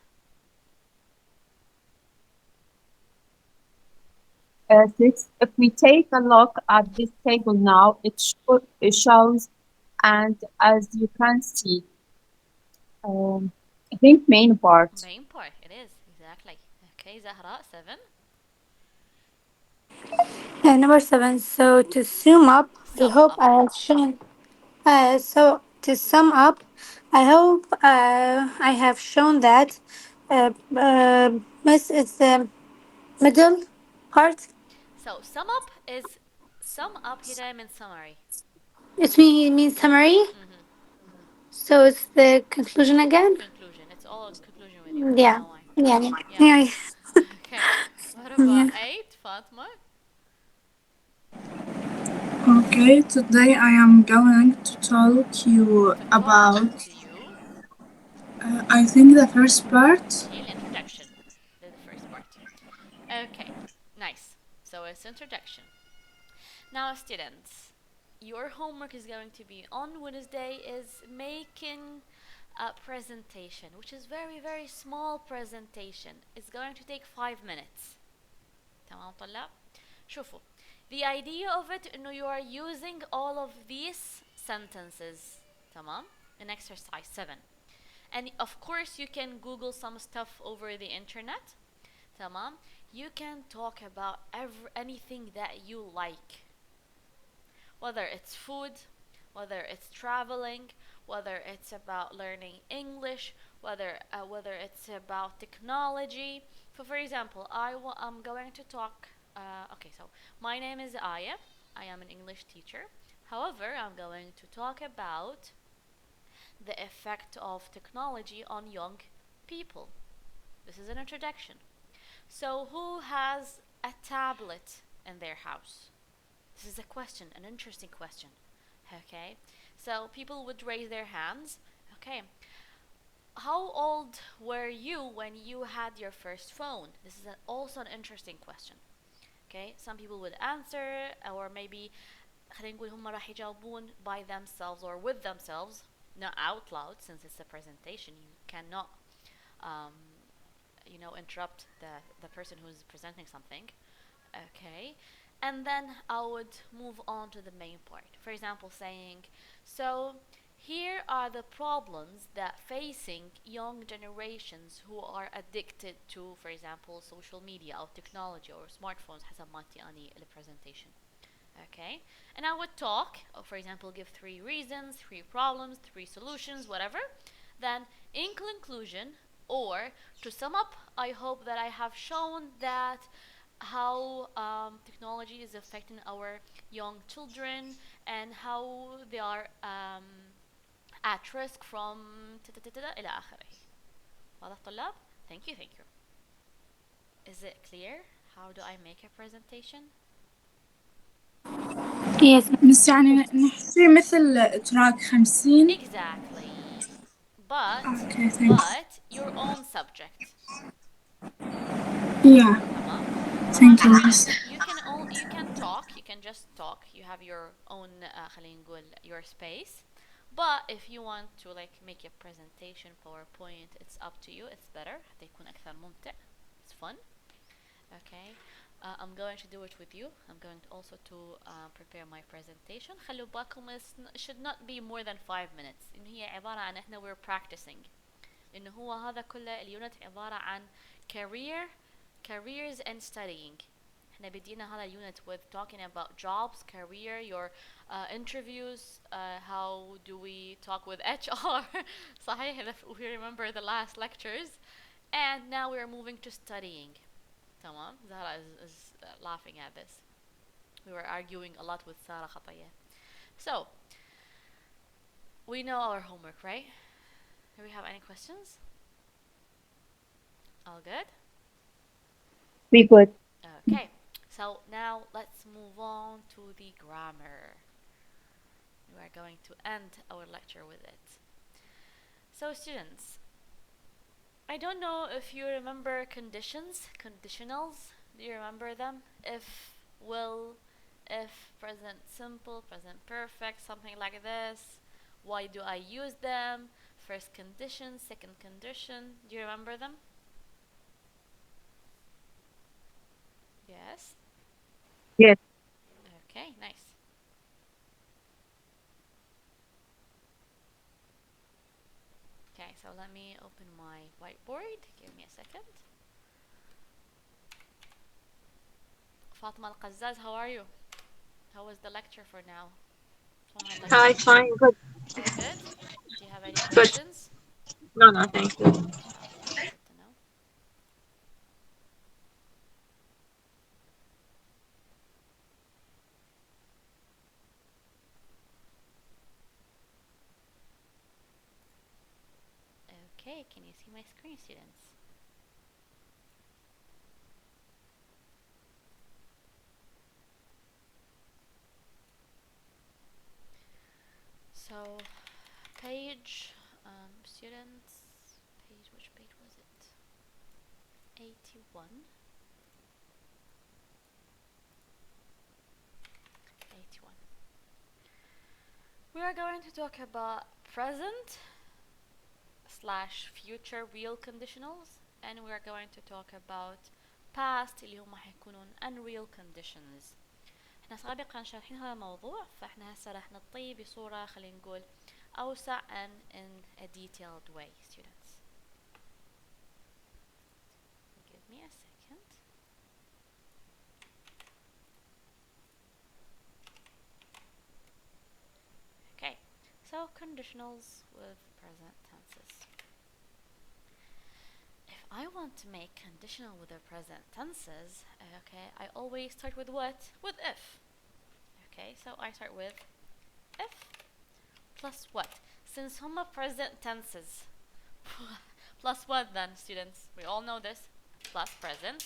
Six, if we take a look at this table now, it shows, and as you can see, I think main part. Main part. It is exactly. Okay, Zahra 7. Number 7. So to sum up, I Sum hope up. I have shown. So to sum up, I hope I have shown that Miss is the middle part. So sum up here means summary. It means summary. Mm-hmm. So it's the conclusion again. Conclusion. It's all in conclusion with you. Yeah. Don't worry. Yeah. Yeah. Yeah. Yeah. Okay. What about Yeah. 8, Fatma? Okay, today I am going to talk you To talk about, to you. I think the first part. Okay, introduction. The first part. Okay. Nice. So it's introduction. Now, students, your homework is going to be on Wednesday is making a presentation, which is very, very small presentation. It's going to take 5 minutes. تمام طلاب؟ شوفوا. The idea of it إنه you are using all of these sentences. تمام؟ In exercise 7. And of course you can Google some stuff over the internet. تمام؟ You can talk about anything that you like, whether it's food, whether it's traveling, whether it's about learning English, whether it's about technology. So, for example, I'm going to talk. Okay, so my name is Aya. I am an English teacher. However, I'm going to talk about the effect of technology on young people. This is an introduction. So, who has a tablet in their house? This is a question, an interesting question. Okay, so people would raise their hands. Okay, how old were you when you had your first phone? This is also an interesting question. Okay, some people would answer, or maybe خلينا نقول هم راح يجاوبون by themselves or with themselves, not out loud, since it's a presentation. You cannot, um, interrupt the person who's presenting something. Okay, and then I would move on to the main part. For example, saying, so here are the problems that facing young generations who are addicted to, for example, social media or technology or smartphones. حسب ما أني presentation. Okay, and I would talk, or for example, give 3 reasons, 3 problems, 3 solutions, whatever. Then in conclusion, Or to sum up, I hope that I have shown that how technology is affecting our young children and how they are at risk from إلى آخره. واضح طلاب؟ Thank you, thank you. Is it clear? How do I make a presentation? Yes. بس يعني نحكي مثل تراك 50. Exactly. But Okay, thanks. your own subject. Yeah, تمام. طبعا thank you, miss. you can talk, you can just talk, you have your own خلينا نقول your space. But if you want to like make a presentation PowerPoint, it's up to you. It's better حتى يكون أكثر ممتع. It's fun. Okay. I'm going to do it with you. I'm going also to prepare my presentation. خلوا بالكم it should not be more than 5 minutes. إنه هي عبارة عن إحنا we're practicing. إنه هو هذا كله اليونت عبارة عن careers and studying. احنا بدينا هذا unit with talking about jobs, career, your interviews, how do we talk with HR. صحيح if we remember the last lectures. And now we are moving to studying. تمام. Zahra is laughing at this. We were arguing a lot with Sarah Khataya. So, we know our homework, right? Do we have any questions? All good? We good. Okay, so now let's move on to the grammar. We are going to end our lecture with it. So students, I don't know if you remember conditionals. Do you remember them? If, will, if, present simple, present perfect, something like this. Why do I use them? First condition, second condition. Do you remember them? Yes? Yes. Okay, nice. Okay, so let me open my whiteboard. Give me a second. Fatima Al-Qazzaz, how are you? How was the lecture for now? Hi, fine, good. All good? Do you have any Good. questions? No, thank you. Okay, that's good to know. Okay, can you see my screen, students? So, page, students, which page was it? 81. 81. We are going to talk about present slash future real conditionals, and we are going to talk about past اللي هم حيكونون unreal conditions. احنا سابقا شارحين هذا الموضوع، فاحنا هسه راح نطيه بصورة خلينا نقول أوسع and in a detailed way, students. Give me a second. Okay, so conditionals with present tenses. If I want to make conditional with the present tenses, okay, I always start with what? With if. Okay, so I start with if plus what? Since huma present tenses, plus what then, students? We all know this. Plus present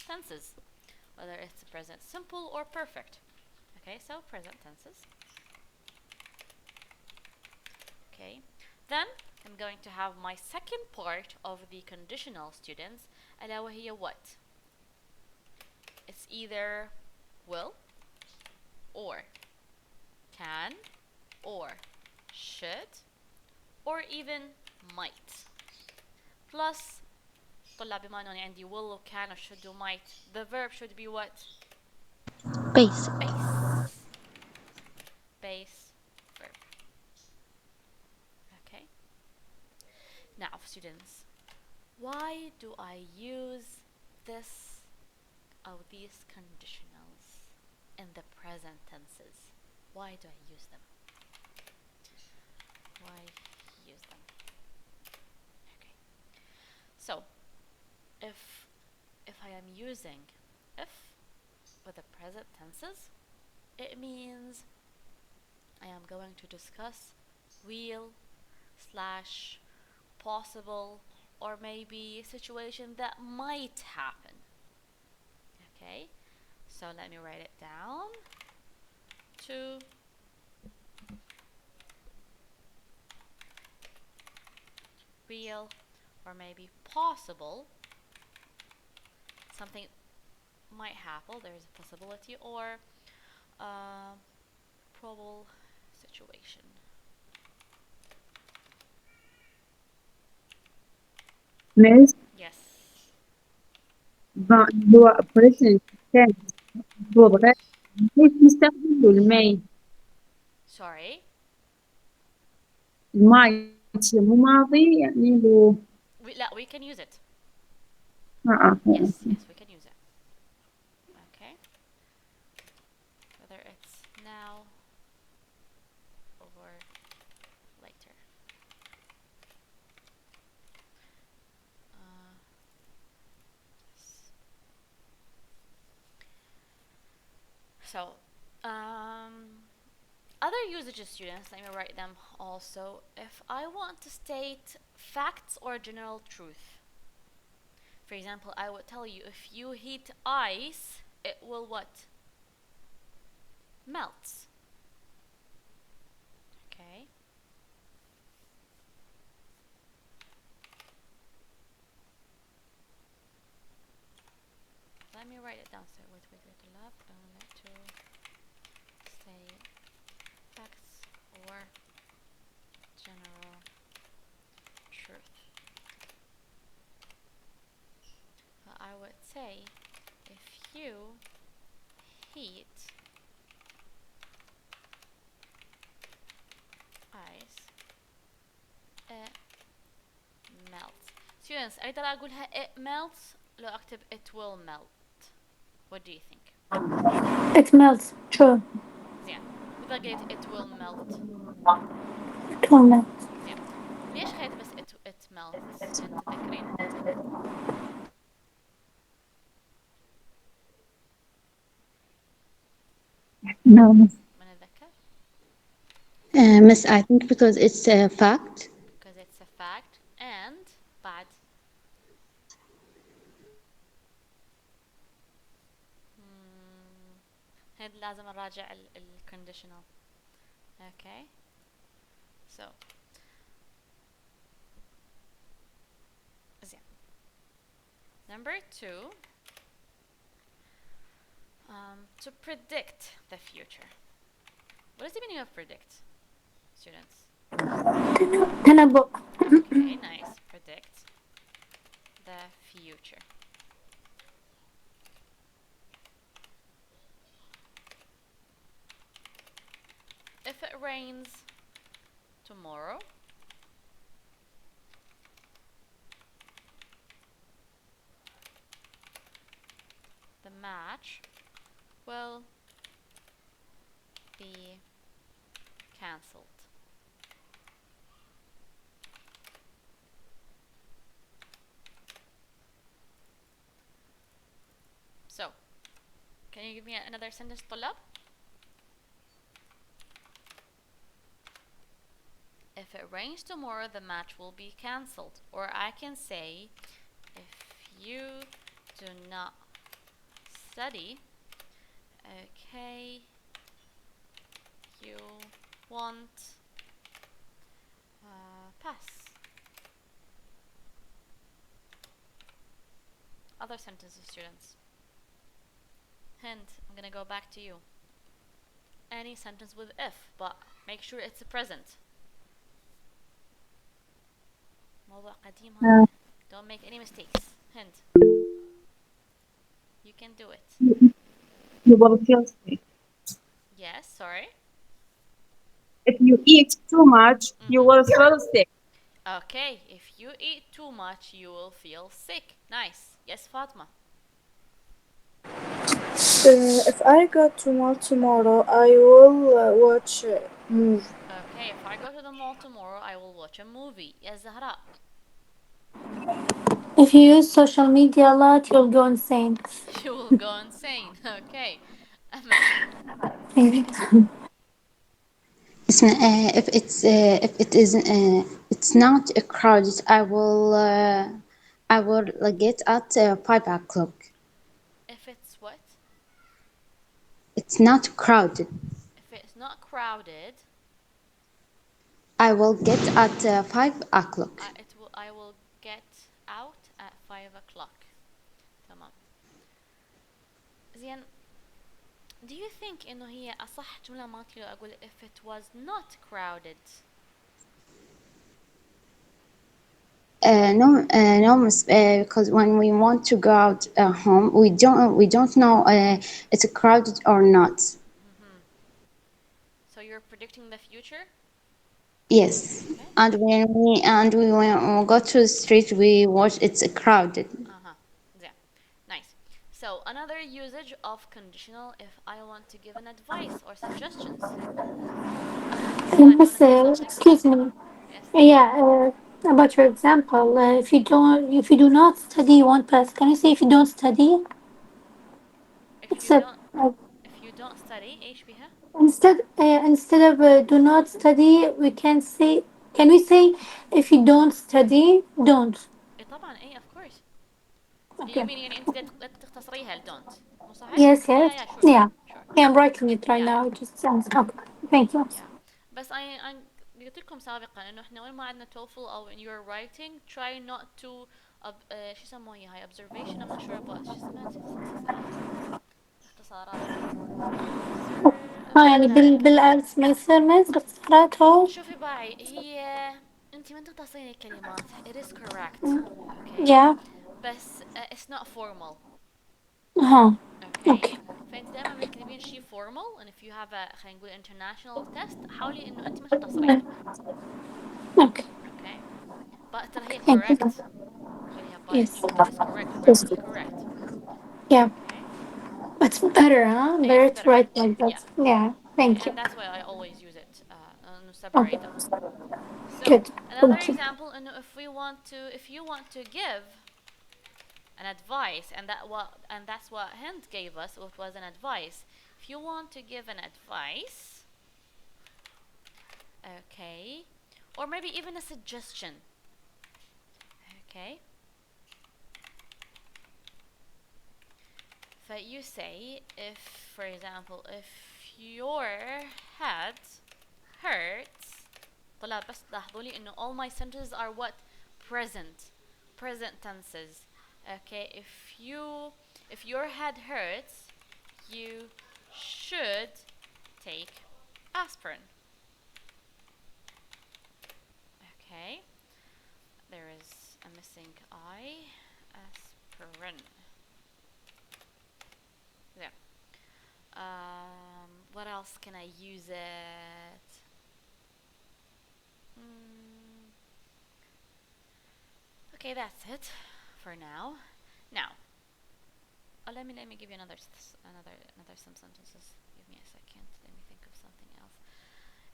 tenses, whether it's present simple or perfect. Okay, so present tenses. Okay, then I'm going to have my second part of the conditional, students. ألا وهي what? It's either will or can or should or even might. Plus طلاب بما أنه عندي will و can or should or might, the verb should be what? Base. Base verb. Okay. Now students, why do I use these conditionals in the present tenses? Why do I use them? Why use them? Okay. So, if I am using if with the present tenses, it means I am going to discuss real slash possible or maybe situation that might happen. Okay, so let me write it down. To real or maybe possible, something might happen, there's a possibility, or probable situation. Miss Yes. هو present tense هو بغير كيف نستخدم له الماي Sorry. الماي مو ماضي يعني له We can use it. آه. Yes, we can use it. Okay. Whether it's now or later. So, other usages, students, let me write them also. If I want to state facts or general truth, for example, I would tell you if you heat ice, it will what? Melt. Okay. Let me write it down. So wait, to left. Only to say facts or general truth. I would say if you heat ice, it melts. Students, أقدر أقولها it melts لو أكتب it will melt. What do you think? It melts. Sure. زين. وإذا قلت it will melt. It will melt. زين. ليش خليت بس it melts؟ هند تتذكرين؟ No. ما نتذكر؟ Miss, I think because it's a fact. Because it's a fact and بعد. هند لازم نراجع الconditional. Okay. So. زين. Number 2. To predict the future. What is the meaning of predict, students? تنبؤ. Okay, nice. Predict the future. If it rains tomorrow, the match will be cancelled. So, can you give me another sentence, طلاب? If it rains tomorrow, the match will be cancelled. Or I can say, if you do not study, okay, you won't pass. Other sentences, students. Hint, I'm gonna go back to you. Any sentence with if, but make sure it's a present. موضوع قديم هذا. Don't make any mistakes. Hint. You can do it. You will feel sick. Yes, sorry. If you eat too much, you will feel sick. Okay, if you eat too much, you will feel sick. Nice. Yes, Fatma. If I go to mall tomorrow, I will watch a movie. Okay, if I go to the mall tomorrow, I will watch a movie. Yes, Zahra. If you use social media a lot, you'll go insane. You will go insane. Okay. Ahmed. Maybe. If it is it's not crowded, I will get at 5 o'clock. If it's what? It's not crowded. If it's not crowded, I will get at 5 o'clock. I will get out at 5 o'clock. تمام. زين. Do you think إنه هي أصح جملة مالتي لو أقول if it was not crowded? No, miss, because when we want to go out home, we don't know it's crowded or not. So you're predicting the future? Yes, Okay. when we go to the street, we watch it's crowded. Uh-huh. Yeah. Nice. So another usage of conditional if I want to give an advice or suggestions. Zian, you want to say something? Excuse me. Yes. Yeah, about your example, if you do not study, you won't pass. Can you say if you don't study? If It's you a don't if you don't study ايش بها؟ instead of do not study, we can say. Can we say if you don't study, don't? اي طبعا اي of course. You Okay. mean يعني انت بدك تختصريها ل don't مو صحيح؟ Yes, yes. Yeah, sure, Yeah. sure, sure. Yeah, I'm writing it right Yeah, yeah. now. Just okay. Thank you. Yeah. بس I قلت لكم سابقا انه احنا وين ما عندنا TOEFL او in your writing try not to شو يسموها هاي observation I'm not sure about شو اسمها اسمها اختصارات يعني بالألف ما يصير ما يصير اختصارات هو. شوفي باعي هي انت ما تختصرين الكلمات it is correct okay Yeah. بس it's not formal Uh-huh. okay Okay. فانت دائما من تكتبين شيء formal and if you have a خلينا نقول international test حاولي انه انت ما تختصرينه Okay. okay but ترى هي Thank you. correct خليها ببالك Yes. it is correct Yes. grammatically correct Yeah. okay It's better, huh? it's Better to better write like yeah that. Yeah. okay Thank you. and that's why I always use it to Okay. separate them so Good. another Thank you. example if you want to give an advice and that's what Hind gave us it was an advice if you want to give an advice okay or maybe even a suggestion okay but you say if for example if your head hurts طلع بس لاحظوا لي انه all my sentences are what present tenses okay if your head hurts you should take aspirin okay there is a missing I aspirin yeah what else can I use it okay that's it for now let me give you another some sentences give me a second let me think of something else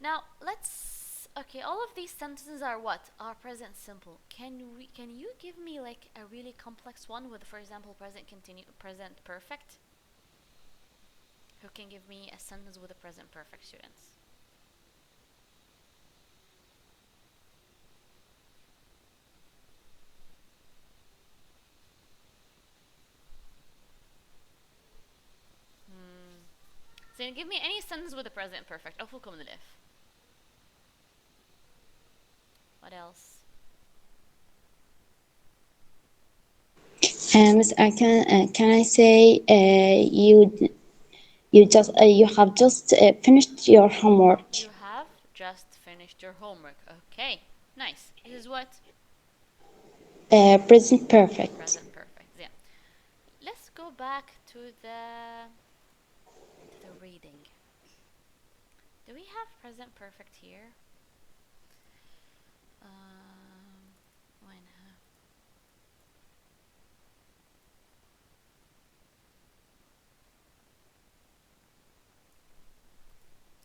now let's okay all of these sentences are what are present simple can you give me like a really complex one with for example present perfect who can give me a sentence with a present perfect students so give me any sentence with a present perfect أو فوقهم من الإف what else Miss, can I say you have just finished your homework. you have just finished your homework okay nice this is what Present perfect. present perfect yeah let's go back to the reading do we have present perfect here وينها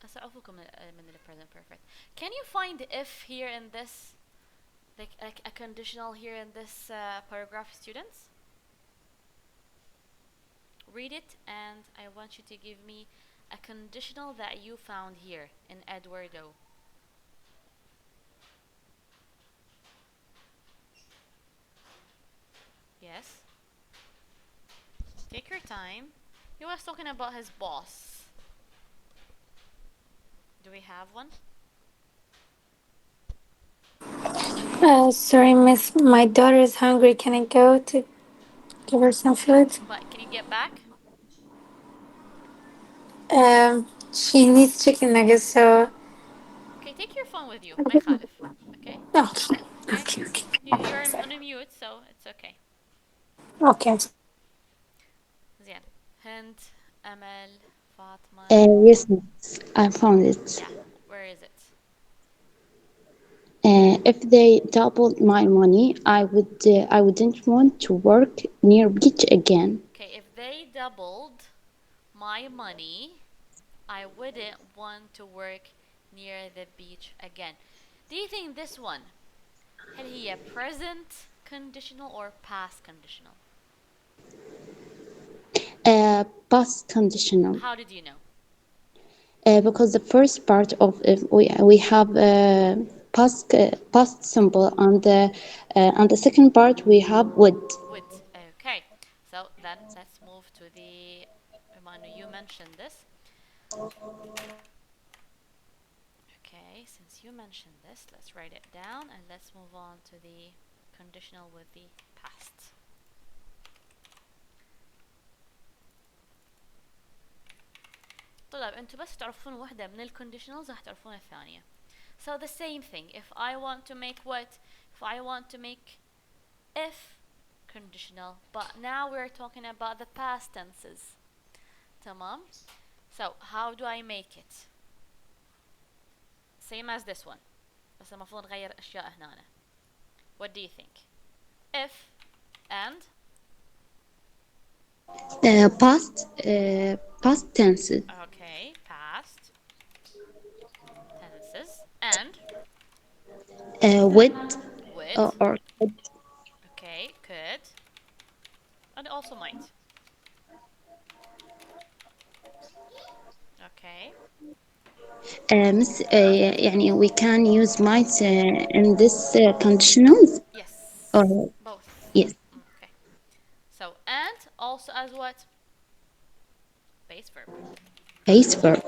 أسأعفكم من the present perfect can you find if here in this like a conditional here in this paragraph, students? Read it, and I want you to give me a conditional that you found here in Eduardo. Yes? Take your time. He was talking about his boss. Do we have one? Sorry, miss. My daughter is hungry. Can I go to give her some food? But can you get back? She needs chicken nuggets, so. Okay, take your phone with you. ما يخالف. Okay? Okay. Okay? Okay, okay. You're on a mute, so it's okay. Okay. زين. هند, Amal, Fatma. Yes, miss. I found it. Yeah, where is it? If they doubled my money, I wouldn't want to work near beach again. Okay, if they doubled my money, I wouldn't want to work near the beach again. Do you think this one, هل هي present conditional or past conditional? Past conditional. How did you know? Because the first part of we have past simple, and the second part we have would. Would. Okay, so then let's move to the. Manu, you mentioned this. Okay, since you mentioned this, let's write it down and let's move on to the conditional with the past. طلاب انتوا بس تعرفون واحدة من الconditionals راح تعرفون الثانية. So the same thing. If I want to make what? If I want to make if conditional, but now we're talking about the past tenses. تمام? So how do I make it? Same as this one. بس المفروض نغير أشياء هنا. What do you think? If and Past tenses. okay, past tenses and Would would. or could. Okay, could and also might. Okay. Miss, يعني we can use might in this conditionals. Yes. Or Both. yes, Okay. So and also as what? Base verb. base verb.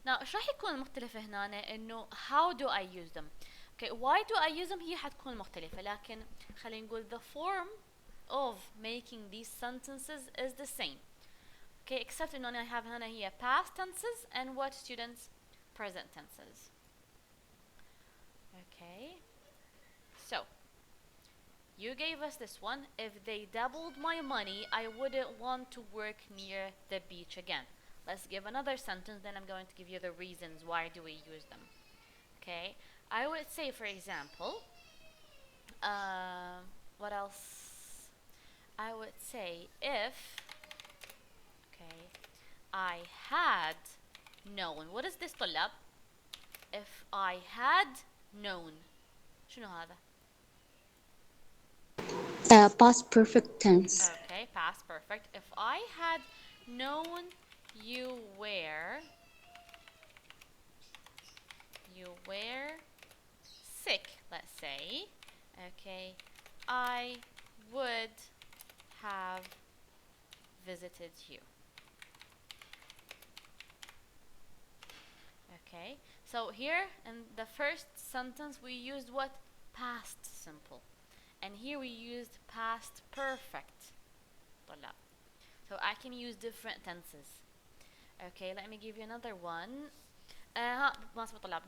Now ايش راح يكون مختلف هنا انه how do I use them? Okay, why do I use them هي حتكون مختلفة لكن خلينا نقول the form of making these sentences is the same. Okay, except انه I have هنا هي past tenses and what students? Present tenses. Okay. So you gave us this one. If they doubled my money, I wouldn't want to work near the beach again. Let's give another sentence, then I'm going to give you the reasons why do we use them. Okay, I would say, for example, what else? I would say if, okay, I had known. What is this طلاب? If I had known. شنو هذا? Past perfect tense. Okay, past perfect. If I had known you were sick, let's say, okay, I would have visited you. Okay, so here in the first sentence we used what? Past simple. And here we used past perfect. طلاب. So I can use different tenses. Okay, let me give you another one.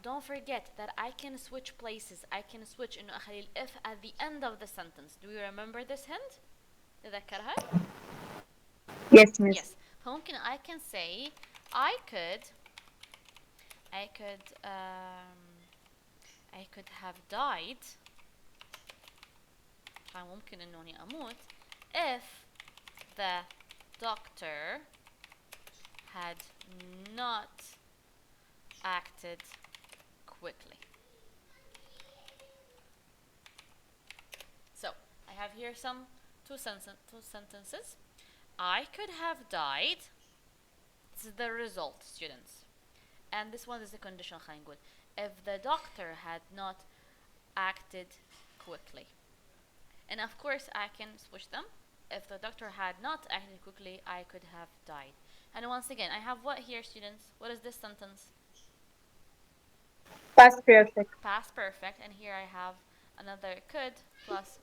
Don't forget that I can switch places. I can switch إنه أخلي ال if at the end of the sentence. Do you remember this hint? تذكرها? Yes, miss. Yes. فممكن I can say I could have died. ممكن إنه أموت if the doctor had not acted quickly. I have here some two sentences. I could have died. This is the result, students. And this one is the conditional. خلينا نقول if the doctor had not acted quickly. And of course I can switch them. If the doctor had not acted quickly, I could have died. And once again, I have what here, students? What is this sentence? Past perfect. Past perfect. And here I have another could plus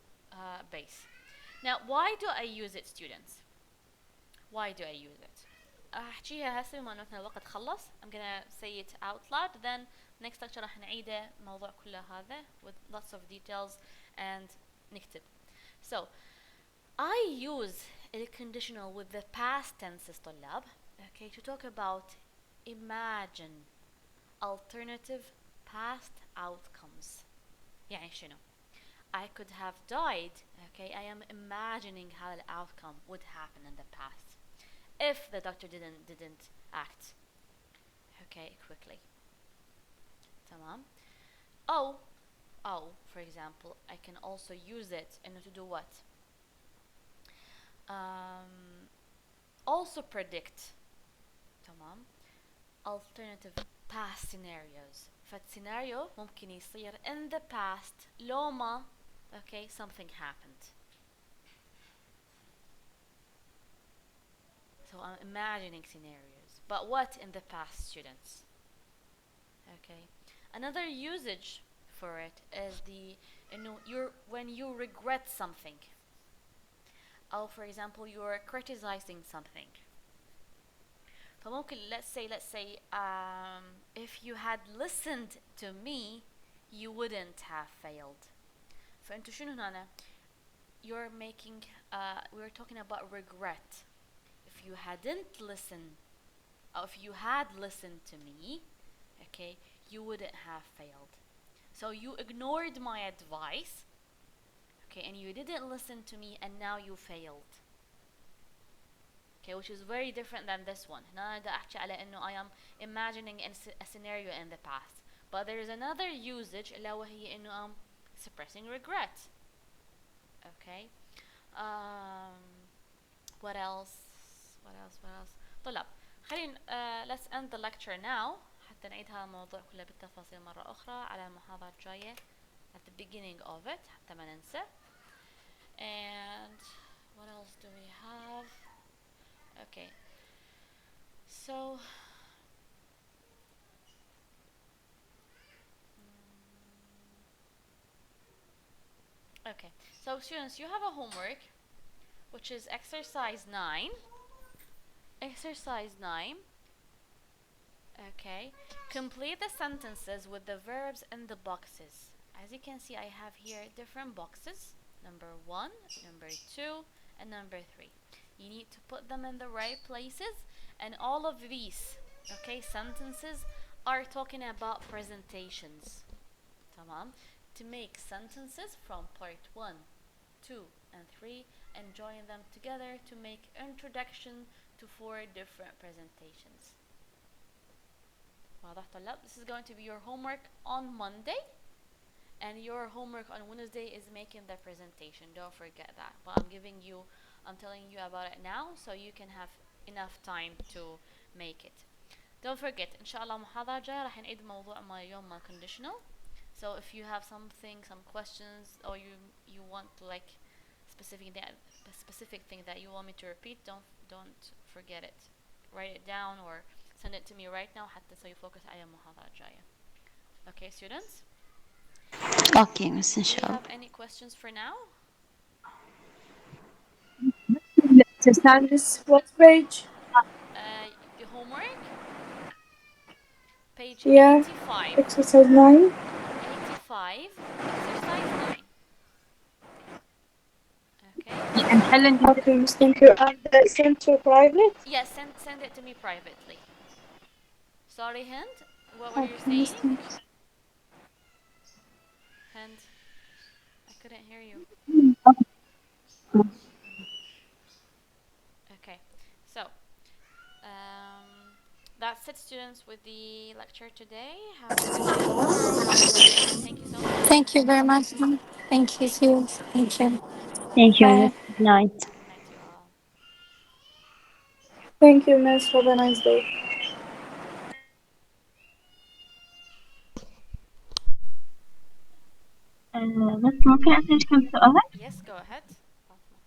base. Now, why do I use it, students? Why do I use it? احكيها هسه بما انه الوقت خلص. I'm gonna say it out loud, then next lecture راح نعيده الموضوع كله هذا with lots of details and نكتب. So I use a conditional with the past tenses طلاب, okay, to talk about imagine alternative past outcomes. يعني شنو? I could have died, okay, I am imagining how the outcome would happen in the past if the doctor didn't act, okay, quickly. تمام. For example, I can also use it in to do what? Also predict. تمام. Alternative past scenarios. فالسيناريو ممكن يصير in the past لو ما okay something happened. So I'm imagining scenarios. But what in the past, students? Okay. Another usage for it is when you regret something. Or for example, you're criticizing something. فممكن let's say if you had listened to me, you wouldn't have failed. فأنتوا شنو هنا؟ You're making we're talking about regret. If you hadn't listened, or if you had listened to me, okay, you wouldn't have failed. So you ignored my advice, okay, and you didn't listen to me, and now you failed. Okay, which is very different than this one. هنا أنا أحكي على إنه I am imagining a scenario in the past. But there is another usage اللي وهي إنه I'm expressing regret. Okay. What else? طلاب خلينا let's end the lecture now حتى نعيد هذا الموضوع كله بالتفاصيل مرة أخرى على المحاضرة الجاية at the beginning of it حتى ما ننسى. And what else do we have? Okay. So okay. So students, you have a homework which is exercise 9. Exercise 9. Okay. Complete the sentences with the verbs in the boxes. As you can see, I have here different boxes. Number 1, number 2, and number 3. You need to put them in the right places. And all of these, okay, sentences are talking about presentations. Tamam. To make sentences from part 1, 2, and 3 and join them together to make introduction to 4 different presentations. واضح طلاب? This is going to be your homework on Monday, and your homework on Wednesday is making the presentation. Don't forget that. But I'm telling you about it now so you can have enough time to make it. Don't forget, إن شاء الله محاضرة جاية راح نعيد موضوع ما اليوم ما conditional. So if you have some questions, or you want to like specific thing that you want me to repeat, don't forget it. Write it down or send it to me right now حتى so you focus على المحاضرة الجاية. Okay, students? Okay, Miss Do you Inshallah. have any questions for now? Exercise, what page? The homework? Page Yeah. 85. Exercise 9. 85, exercise 9. Okay? And Helen, Okay, thank you. And send to private? Yes, send it to me privately. Sorry, Hind, what were you Okay, saying? thank you. Hind, I couldn't hear you. Okay, so that's it, students, with the lecture today. Have a good day tomorrow. Thank you so much. Thank you very much. Thank you too. Thank you. Thank you, Bye. Miss. Good night. Night to you all. Thank you, Miss. Have a nice day. بس ممكن أسألك كم سؤال؟ Yes, go ahead. فاطمة.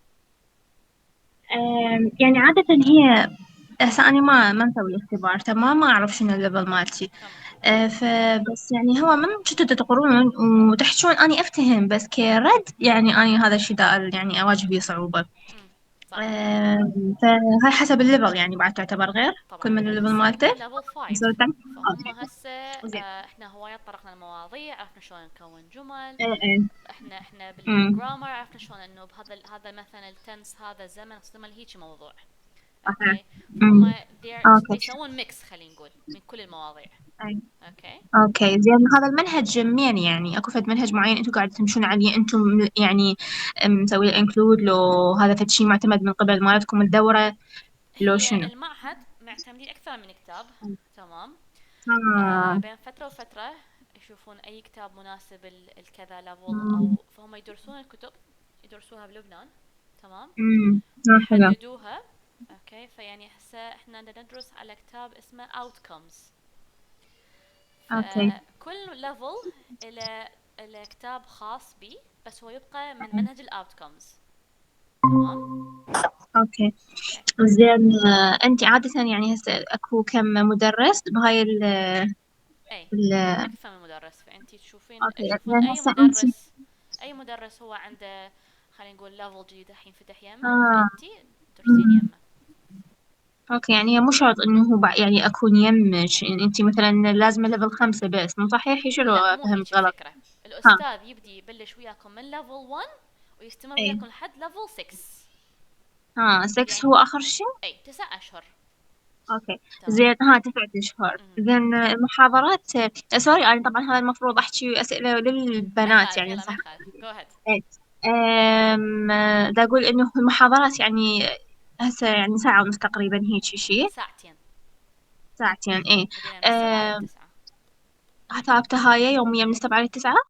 يعني عادة هي هسه أنا ما مسوي اختبار تمام، ما أعرف شنو الليفل مالتي. تمام. فبس يعني هو من كنتوا تقرون وتحشون أني أفتهم، بس كرد يعني أني هذا الشيء دائر يعني أواجه فيه صعوبة. صح. فهاي حسب الليفل يعني بعد تعتبر غير كل طبعا من الليفل هسه مالته. احنا ليفل 5، يصير تعرف. فهم أوكي هسه زين. احنا هواية طرقنا المواضيع، عرفنا شلون نكون جمل. إيه. احنا أمم. بالجرامر عرفنا شلون انه هذا مثلا التنس، هذا الزمن استعمل هيجي موضوع. صحيح. اوكي. فهم أوكي. يسوون ميكس، خلينا نقول، من كل المواضيع. أي. اوكي. اوكي زين. هذا المنهج منين يعني اكو فد منهج معين انتم قاعد تمشون عليه انتم يعني مسوي انكلود لو هذا فد شيء معتمد من قبل مالتكم الدورة لو هي شنو؟ المعهد معتمدين اكثر من كتاب. تمام. آه. بين فترة وفترة يشوفون أي كتاب مناسب الكذا ليفل، أمم. أو فهم يدرسون الكتب، يدرسوها بلبنان. تمام. حلو. يحددوها. أوكي. فيعني هسه إحنا ندرس على كتاب اسمه Outcomes. اوكي. فكل ليفل إلى كتاب خاص به، بس هو يبقى من منهج الأوتكمز. تمام. اوكي أوكي. زين. انت عادة يعني هسه اكو كم مدرس بهاي أي ال أكثر من مدرس، فأنتي اوكي تشوفون يعني أي هسه انت مدرس، أي مدرس هو عنده خلينا نقول ليفل جديد الحين ينفتح يمه، اه. فأنتي تدرسين يمه. اوكي يعني هي مو شرط انه هو يعني اكون يمك، يعني انت مثلا لازم ليفل 5 بس، مو صحيح؟ شنو لا، مو فهمت هيك غلط؟ الفكرة. ها. الأستاذ يبلش وياكم من ليفل 1 ويستمر اي. وياكم لحد ليفل 6. ها 6 يعني هو اخر شيء. أي 9 أشهر. اوكي تمام. زين. ها 9 اشهر. مهم. زين المحاضرات سوري انا طبعا هذا المفروض احكي اسئله ما للبنات يخالف، يعني يلا ما صح. يخالف. جو أهيد. إيه. دا اقول انه المحاضرات يعني هسه يعني ساعه ونص تقريبا هيك شيء. ساعتين. ساعتين ايه. بدينا من 7 ل9. ثابته هاي يوميا من 7 ل9.